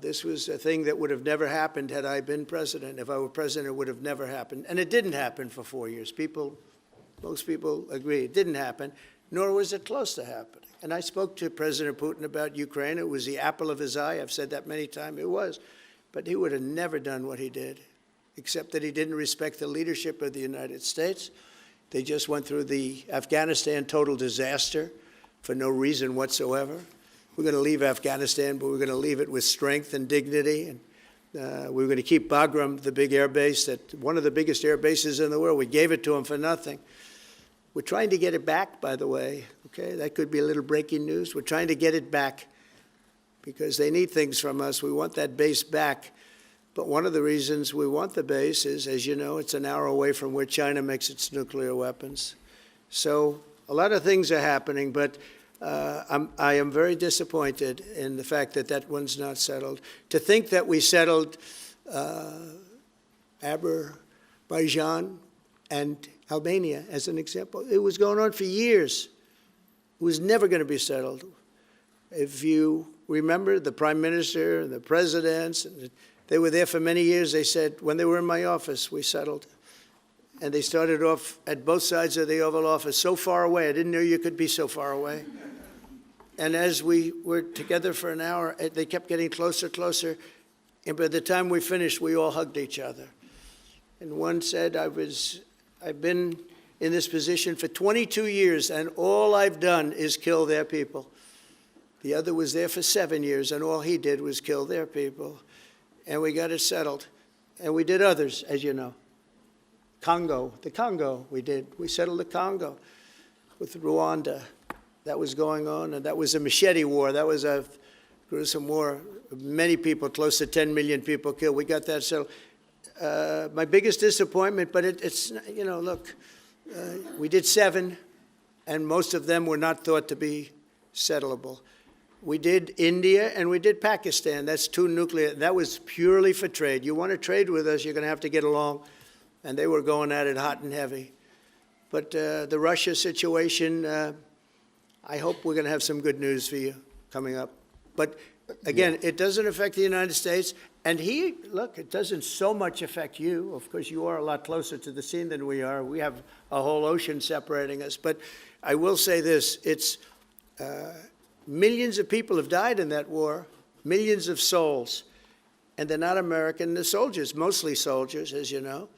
This was a thing that would have never happened had I been president. If I were president, it would have never happened. And it didn't happen for 4 years. Most people agree it didn't happen, nor was it close to happening. And I spoke to President Putin about Ukraine. It was the apple of his eye. I've said that many times. It was. But he would have never done what he did, except that he didn't respect the leadership of the United States. They just went through the Afghanistan total disaster for no reason whatsoever. We're going to leave Afghanistan, but we're going to leave it with strength and dignity. And we're going to keep Bagram, the big air base, one of the biggest air bases in the world. We gave it to them for nothing. We're trying to get it back, by the way. Okay, that could be a little breaking news. We're trying to get it back because they need things from us. We want that base back. But one of the reasons we want the base is, as you know, it's an hour away from where China makes its nuclear weapons. So a lot of things are happening, but I am very disappointed in the fact that that one's not settled. To think that we settled Azerbaijan and Albania as an example, it was going on for years. It was never going to be settled. If you remember, the prime minister and the presidents, they were there for many years. They said, when they were in my office, we settled. And they started off at both sides of the Oval Office, so far away. I didn't know you could be so far away. And as we were together for an hour, they kept getting closer, closer. And by the time we finished, we all hugged each other. And one said, I've been in this position for 22 years, and all I've done is kill their people. The other was there for 7 years, and all he did was kill their people. And we got it settled. And we did others, as you know. The Congo, we settled the Congo with Rwanda. That was going on, and that was a machete war. That was a gruesome war. Many people, close to 10 million people killed. We got that settled. My biggest disappointment, but it's, you know, look, we did 7, and most of them were not thought to be settleable. We did India and we did Pakistan. That's 2 nuclear. That was purely for trade. You want to trade with us, you're going to have to get along. And they were going at it hot and heavy. But the Russia situation, I hope we're going to have some good news for you coming up. But again, it doesn't affect the United States. And look, it doesn't so much affect you. Of course, you are a lot closer to the scene than we are. We have a whole ocean separating us. But I will say this, it's millions of people have died in that war, millions of souls. And they're not American. The soldiers, mostly soldiers, as you know.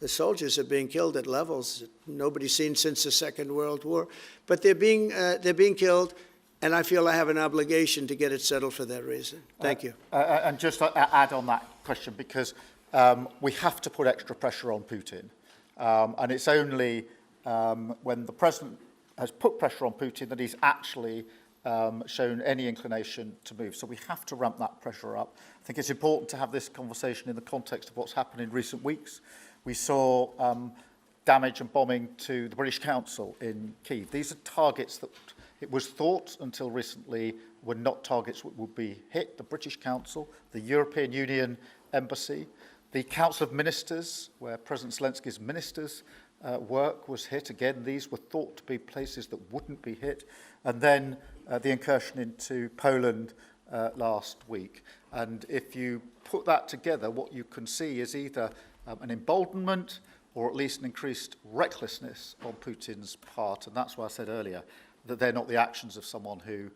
The soldiers are being killed at levels that nobody's seen since the Second World War. But they're being killed, and I feel I have an obligation to get it settled for that reason. Thank you. And just to add on that question, because we have to put extra pressure on Putin. And it's only when the president has put pressure on Putin that he's actually shown any inclination to move. So we have to ramp that pressure up. I think it's important to have this conversation in the context of what's happened in recent weeks. We saw damage and bombing to the British Council in Kyiv. These are targets that it was thought until recently were not targets that would be hit. The British Council, the European Union Embassy, the Council of Ministers, where President Zelensky's ministers' work was hit. Again, these were thought to be places that wouldn't be hit. And then the incursion into Poland last week. And if you put that together, what you can see is either an emboldenment or at least an increased recklessness on Putin's part. And that's why I said earlier that they're not the actions of someone who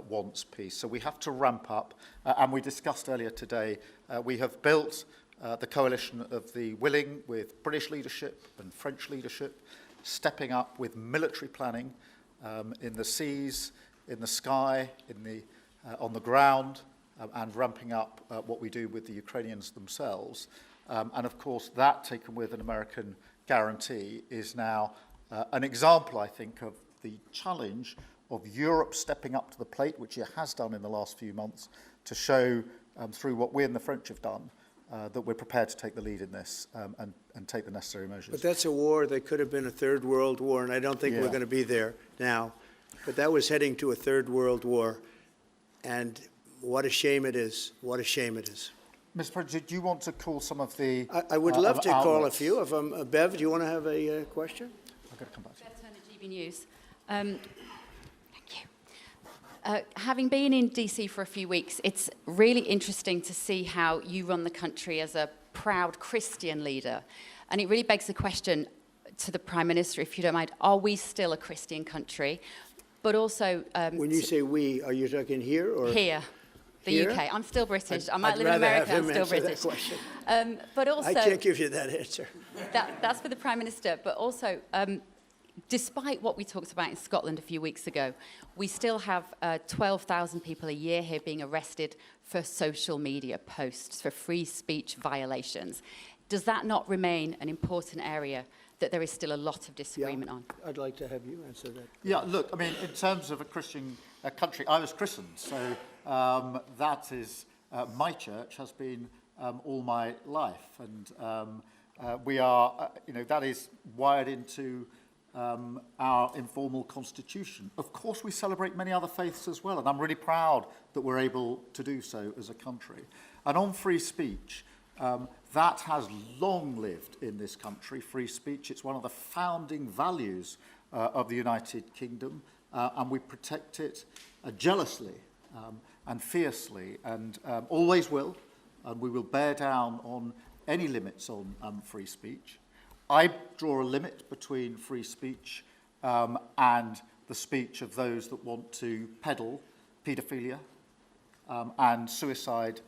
wants peace. So we have to ramp up. And we discussed earlier today, we have built the coalition of the willing with British leadership and French leadership, stepping up with military planning in the seas, in the sky, on the ground, and ramping up what we do with the Ukrainians themselves. And of course, that taken with an American guarantee is now an example, I think, of the challenge of Europe stepping up to the plate, which it has done in the last few months, to show through what we and the French have done that we're prepared to take the lead in this and take the necessary measures. But that's a war that could have been a third world war, and I don't think we're going to be there now. But that was heading to a third world war. And what a shame it is. What a shame it is. Mr. President, do you want to call some of the I would love to call a outlets? few of them. Bev, do you want to have a question? I've got to come back to you. Bev Turner, GB News. Thank you. Having been in DC for a few weeks, it's really interesting to see how you run the country as a proud Christian leader. And it really begs the question to the Prime Minister, if you don't mind, are we still a Christian country? But also... When you say we, are you talking here or? Here. The Here? UK. I'm still British. I might I'd live in rather America. have I'm him still answer British. that question. But also, I can't give you that answer. that's for the Prime Minister. But also, despite what we talked about in Scotland a few weeks ago, we still have 12,000 people a year here being arrested for social media posts, for free speech violations. Does that not remain an important area that there is still a lot of disagreement on? I'd like to have you answer that. Yeah, look, I mean, in terms of a Christian country, I was christened, so that is, my church has been all my life, and we are, that is wired into our informal constitution. Of course, we celebrate many other faiths as well, and I'm really proud that we're able to do so as a country. And on free speech, that has long lived in this country, free speech. It's one of the founding values of the United Kingdom, and we protect it jealously and fiercely, and always will, and we will bear down on any limits on free speech. I draw a limit between free speech and the speech of those that want to peddle paedophilia and suicide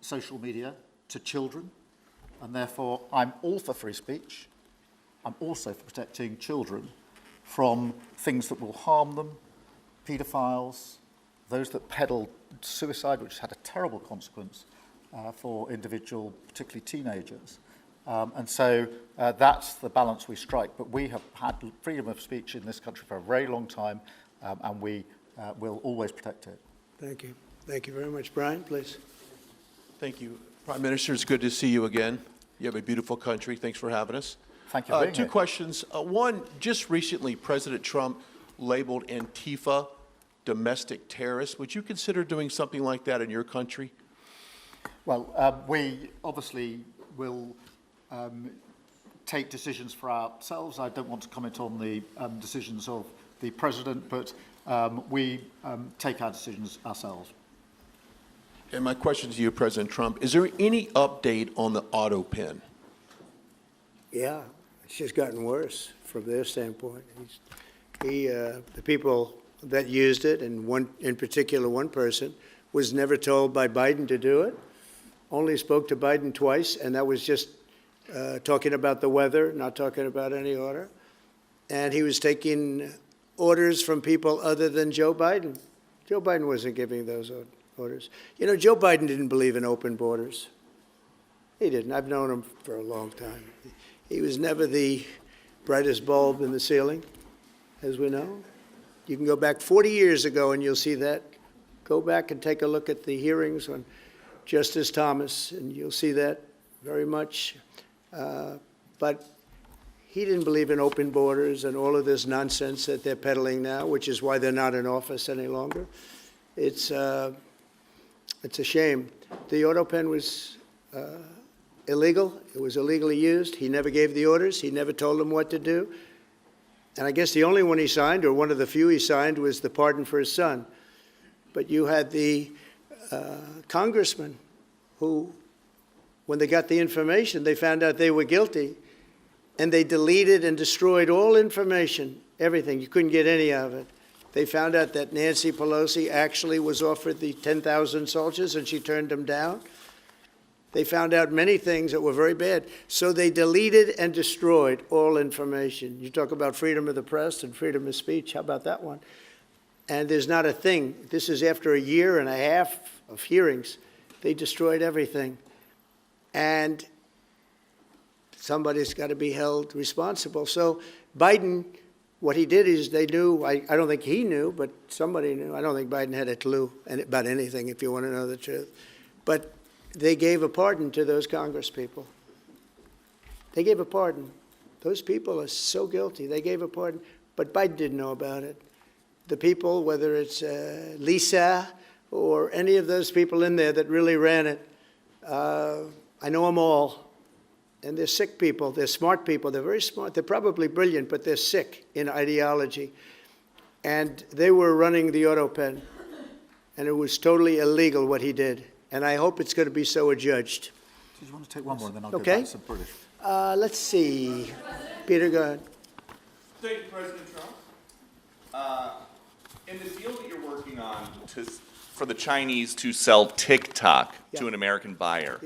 social media to children, and therefore I'm all for free speech. I'm also for protecting children from things that will harm them, paedophiles, those that peddle suicide, which has had a terrible consequence for individual, particularly teenagers. And so that's the balance we strike. But we have had freedom of speech in this country for a very long time, and we will always protect it. Thank you. Thank you very much. Brian, please. Thank you. Prime Minister, it's good to see you again. You have a beautiful country. Thanks for having us. Thank you for being Two here. questions. One, just recently, President Trump labeled Antifa domestic terrorists. Would you consider doing something like that in your country? Well, we obviously will take decisions for ourselves. I don't want to comment on the decisions of the President, but we take our decisions ourselves. And my question to you, President Trump, is there any update on the auto pen? Yeah, it's just gotten worse from their standpoint. The people that used it, and in particular one person, was never told by Biden to do it, only spoke to Biden twice, and that was just talking about the weather, not talking about any order. And he was taking orders from people other than Joe Biden. Joe Biden wasn't giving those orders. You know, Joe Biden didn't believe in open borders. He didn't. I've known him for a long time. He was never the brightest bulb in the ceiling, as we know. You can go back 40 years ago and you'll see that. Go back and take a look at the hearings on Justice Thomas, and you'll see that very much. But he didn't believe in open borders and all of this nonsense that they're peddling now, which is why they're not in office any longer. It's a shame. The auto pen was illegal. It was illegally used. He never gave the orders. He never told them what to do. And I guess the only one he signed, or one of the few he signed, was the pardon for his son. But you had the congressman who, when they got the information, they found out they were guilty, and they deleted and destroyed all information, everything. You couldn't get any of it. They found out that Nancy Pelosi actually was offered the 10,000 soldiers, and she turned them down. They found out many things that were very bad. So they deleted and destroyed all information. You talk about freedom of the press and freedom of speech. How about that one? And there's not a thing. This is after a year and a half of hearings. They destroyed everything. And somebody's got to be held responsible. So Biden, what he did is they knew, I don't think he knew, but somebody knew. I don't think Biden had a clue about anything, if you want to know the truth. But they gave a pardon to those congresspeople. They gave a pardon. Those people are so guilty. They gave a pardon, but Biden didn't know about it. The people, whether it's Lisa or any of those people in there that really ran it. I know them all. And they're sick people. They're smart people. They're very smart. They're probably brilliant, but they're sick in ideology. And they were running the auto pen. And it was totally illegal what he did. And I hope it's going to be so adjudged. Do you want to take one more and then I'll Okay. go back to some British? Let's see. Peter, go ahead. Thank you, President Trump. In the deal that you're working on for the Chinese to sell TikTok to an American buyer,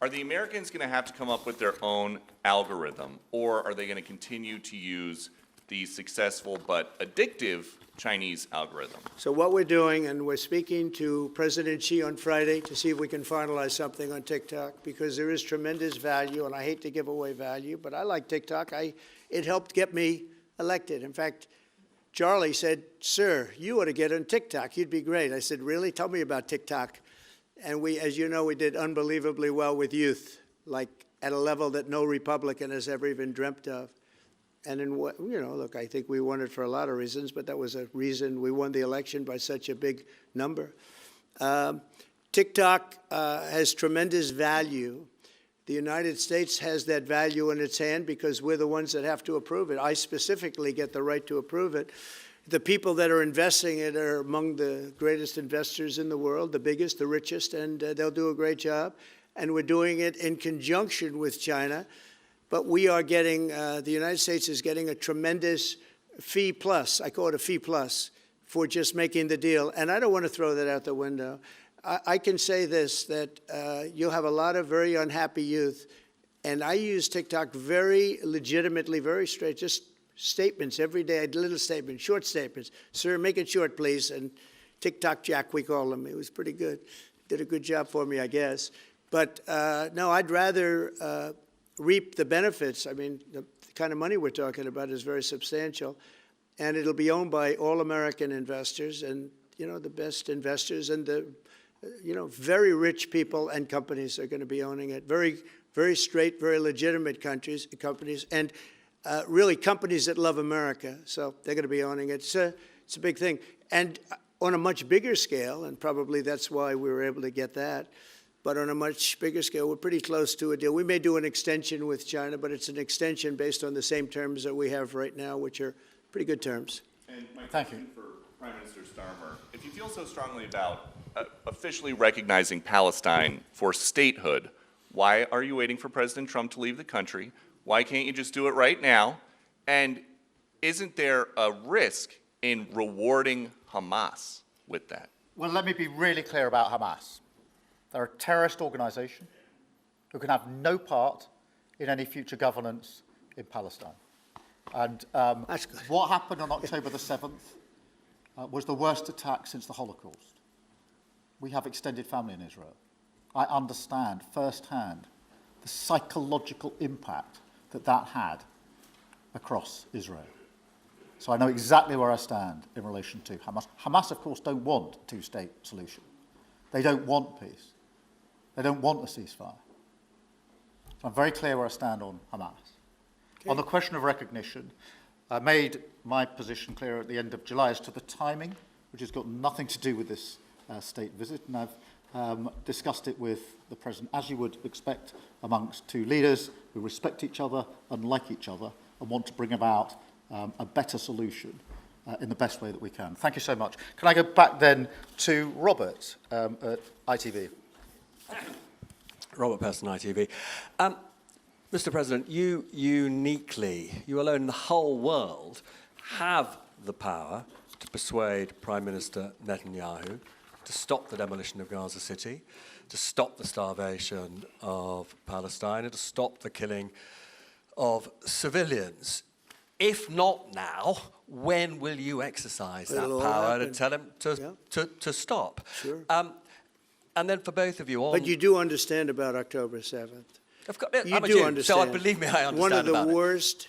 are the Americans going to have to come up with their own algorithm, or are they going to continue to use the successful but addictive Chinese algorithm? So what we're doing, and we're speaking to President Xi on Friday to see if we can finalize something on TikTok, because there is tremendous value, and I hate to give away value, but I like TikTok. It helped get me elected. In fact, Charlie said, "Sir, you ought to get on TikTok. You'd be great." I said, "Really? Tell me about TikTok." And we, as you know, we did unbelievably well with youth, like at a level that no Republican has ever even dreamt of. And in what, look, I think we won it for a lot of reasons, but that was a reason we won the election by such a big number. TikTok has tremendous value. The United States has that value in its hand because we're the ones that have to approve it. I specifically get the right to approve it. The people that are investing it are among the greatest investors in the world, the biggest, the richest, and they'll do a great job. And we're doing it in conjunction with China. But we are getting, the United States is getting a tremendous fee plus, I call it a fee plus, for just making the deal. And I don't want to throw that out the window. I can say this, that you'll have a lot of very unhappy youth. And I use TikTok very legitimately, very straight, just statements every day, little statements, short statements. "Sir, make it short, please." And TikTok Jack, we call him. It was pretty good. Did a good job for me, I guess. But no, I'd rather reap the benefits. I mean, the kind of money we're talking about is very substantial. And it'll be owned by all American investors and, the best investors and the, very rich people and companies are going to be owning it. Very, very straight, very legitimate companies, and really companies that love America. So they're going to be owning it. It's a big thing. And on a much bigger scale, and probably that's why we were able to get that, but on a much bigger scale, we're pretty close to a deal. We may do an extension with China, but it's an extension based on the same terms that we have right now, which are pretty good terms. And my question for Prime Minister Starmer, if you feel so strongly about officially recognizing Palestine for statehood, why are you waiting for President Trump to leave the country? Why can't you just do it right now? And isn't there a risk in rewarding Hamas with that? Well, let me be really clear about Hamas. They're a terrorist organisation who can have no part in any future governance in Palestine. And what happened on October the 7th was the worst attack since the Holocaust. We have extended family in Israel. I understand firsthand the psychological impact that had across Israel. So I know exactly where I stand in relation to Hamas. Hamas, of course, don't want a two-state solution. They don't want peace. They don't want a ceasefire. So I'm very clear where I stand on Hamas. Okay. On the question of recognition, I made my position clear at the end of July as to the timing, which has got nothing to do with this state visit, and I've discussed it with the President, as you would expect amongst two leaders who respect each other and like each other and want to bring about a better solution in the best way that we can. Thank you so much. Can I go back then to Robert at ITV? Robert Person, ITV. Mr. President, you uniquely, you alone in the whole world, have the power to persuade Prime Minister Netanyahu to stop the demolition of Gaza City, to stop the starvation of Palestine, and to stop the killing of civilians. If not now, when will you exercise that power to tell him to stop? Sure. And then for both of you on... But you do understand about October 7th. You do understand. So believe me, I understand. One of the worst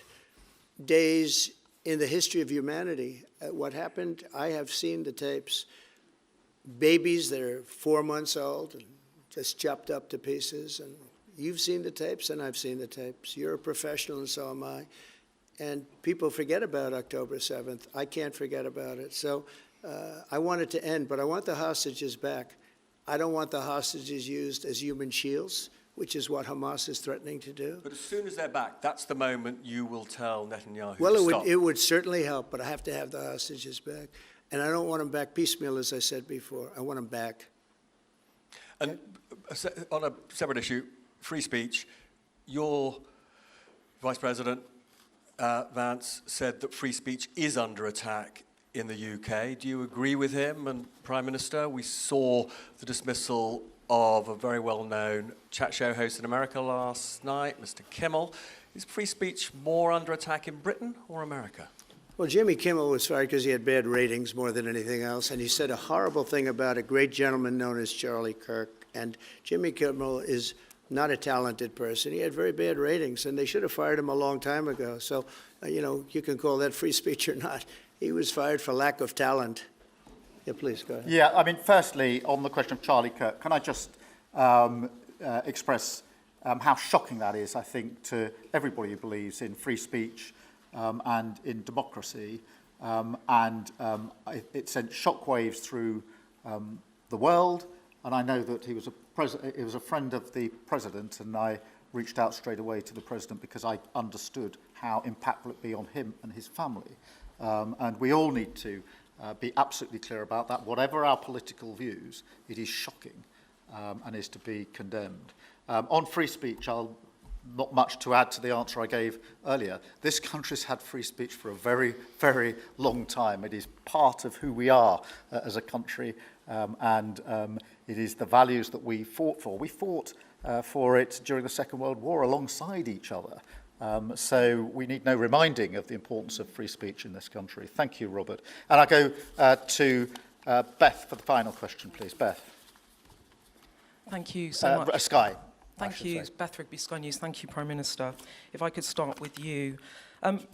days in the history of humanity. What happened, I have seen the tapes. Babies that are 4 months old and just chopped up to pieces. And you've seen the tapes and I've seen the tapes. You're a professional and so am I. And people forget about October 7th. I can't forget about it. So I want it to end, but I want the hostages back. I don't want the hostages used as human shields, which is what Hamas is threatening to do. But as soon as they're back, that's the moment you will tell Netanyahu Well, to stop. it would certainly help, but I have to have the hostages back. And I don't want them back piecemeal, as I said before. I want them back. And on a separate issue, free speech, your Vice President Vance said that free speech is under attack in the UK. Do you agree with him? And Prime Minister, we saw the dismissal of a very well-known chat show host in America last night, Mr. Kimmel. Is free speech more under attack in Britain or America? Well, Jimmy Kimmel was fired because he had bad ratings more than anything else, and he said a horrible thing about a great gentleman known as Charlie Kirk. And Jimmy Kimmel is not a talented person. He had very bad ratings, and they should have fired him a long time ago. So, you can call that free speech or not. He was fired for lack of talent. Yeah, please, go ahead. Yeah, I mean, firstly, on the question of Charlie Kirk, can I just express how shocking that is, I think, to everybody who believes in free speech and in democracy. It sent shockwaves through the world, and I know that he was a friend of the president, and I reached out straight away to the president because I understood how impactful it'd be on him and his family. And we all need to be absolutely clear about that. Whatever our political views, it is shocking and is to be condemned. On free speech, not much to add to the answer I gave earlier. This country's had free speech for a very, very long time. It is part of who we are as a country, and it is the values that we fought for. We fought for it during the Second World War alongside each other. So we need no reminding of the importance of free speech in this country. Thank you, Robert. And I go to Beth for the final question, please. Beth. Thank you so much. Sky. Thank you, Beth Rigby, Sky News. Thank you, Prime Minister. If I could start with you.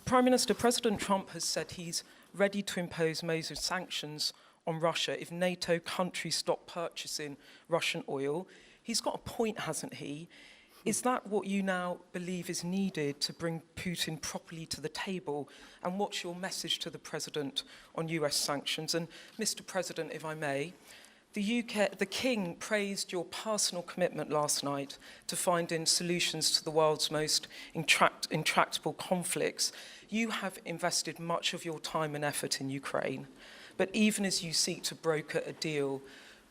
Prime Minister, President Trump has said he's ready to impose major sanctions on Russia if NATO countries stop purchasing Russian oil. He's got a point, hasn't he? Is that what you now believe is needed to bring Putin properly to the table? And what's your message to the President on US sanctions? And Mr. President, if I may, the King praised your personal commitment last night to finding solutions to the world's most intractable conflicts. You have invested much of your time and effort in Ukraine, but even as you seek to broker a deal,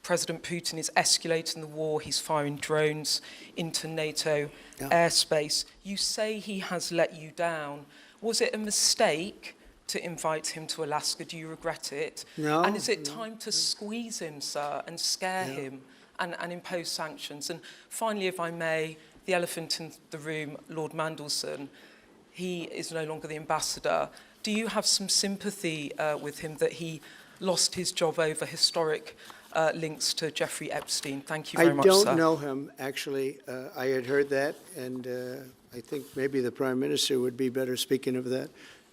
President Putin is escalating the war. He's firing drones into NATO airspace. You say he has let you down. Was it a mistake to invite him to Alaska? Do you regret it? No. And is it time to squeeze him, sir, and scare him and impose sanctions? And finally, if I may, the elephant in the room, Lord Mandelson, he is no longer the ambassador. Do you have some sympathy with him that he lost his job over historic links to Jeffrey Epstein? Thank you very much, sir. I don't know him, actually. I had heard that, and I think maybe the Prime Minister would be better speaking of that.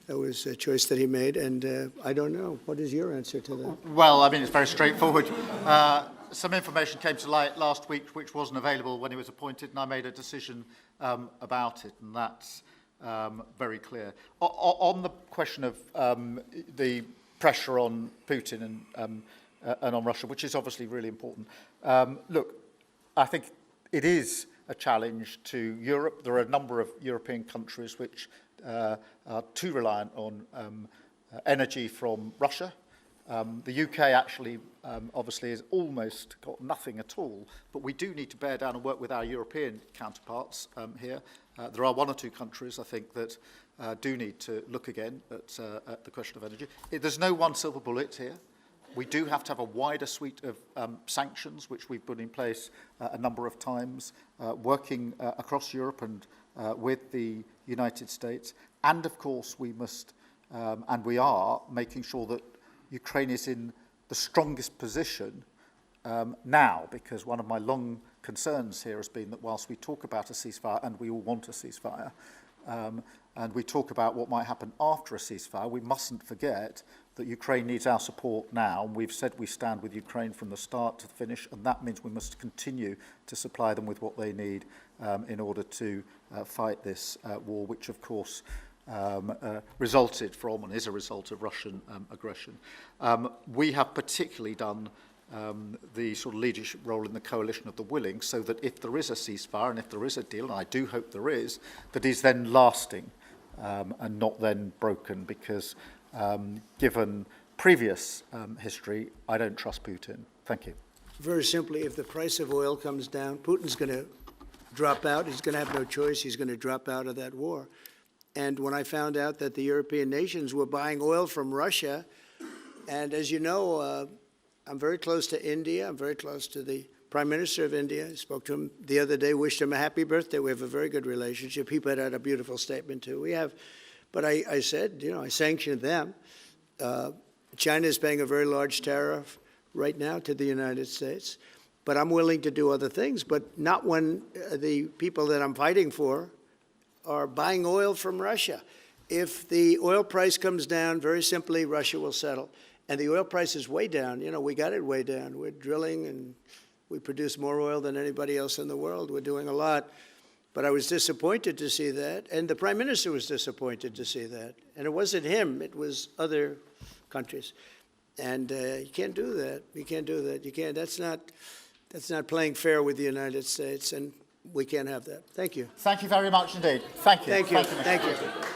That was a choice that he made, and I don't know. What is your answer to that? Well, I mean, it's very straightforward. Some information came to light last week which wasn't available when he was appointed, and I made a decision about it, and that's very clear. On the question of the pressure on Putin and on Russia, which is obviously really important. Look, I think it is a challenge to Europe. There are a number of European countries which are too reliant on energy from Russia. The UK actually obviously has almost got nothing at all, but we do need to bear down and work with our European counterparts here. There are one or two countries, I think, that do need to look again at the question of energy. There's no one silver bullet here. We do have to have a wider suite of sanctions, which we've put in place a number of times, working across Europe and with the United States. And of course, we must, and we are, making sure that Ukraine is in the strongest position now, because one of my long concerns here has been that whilst we talk about a ceasefire, and we all want a ceasefire, and we talk about what might happen after a ceasefire, we mustn't forget that Ukraine needs our support now. And we've said we stand with Ukraine from the start to the finish, and that means we must continue to supply them with what they need in order to fight this war, which of course resulted from and is a result of Russian aggression. We have particularly done the sort of leadership role in the coalition of the willing, so that if there is a ceasefire and if there is a deal, and I do hope there is, that is then lasting and not then broken, because given previous history, I don't trust Putin. Thank you. Very simply, if the price of oil comes down, Putin's going to drop out. He's going to have no choice. He's going to drop out of that war. And when I found out that the European nations were buying oil from Russia, and as you know, I'm very close to India. I'm very close to the Prime Minister of India. I spoke to him the other day, wished him a happy birthday. We have a very good relationship. He put out a beautiful statement, too. We have, but I said, you know, I sanctioned them. China is paying a very large tariff right now to the United States. But I'm willing to do other things, but not when the people that I'm fighting for are buying oil from Russia. If the oil price comes down, very simply, Russia will settle. And the oil price is way down. You know, we got it way down. We're drilling and we produce more oil than anybody else in the world. We're doing a lot. But I was disappointed to see that. And the Prime Minister was disappointed to see that. And it wasn't him. It was other countries. And you can't do that. You can't do that. You can't. That's not playing fair with the United States. And we can't have that. Thank you. Thank you very much indeed. Thank you. Thank you. Thank you. Thank you.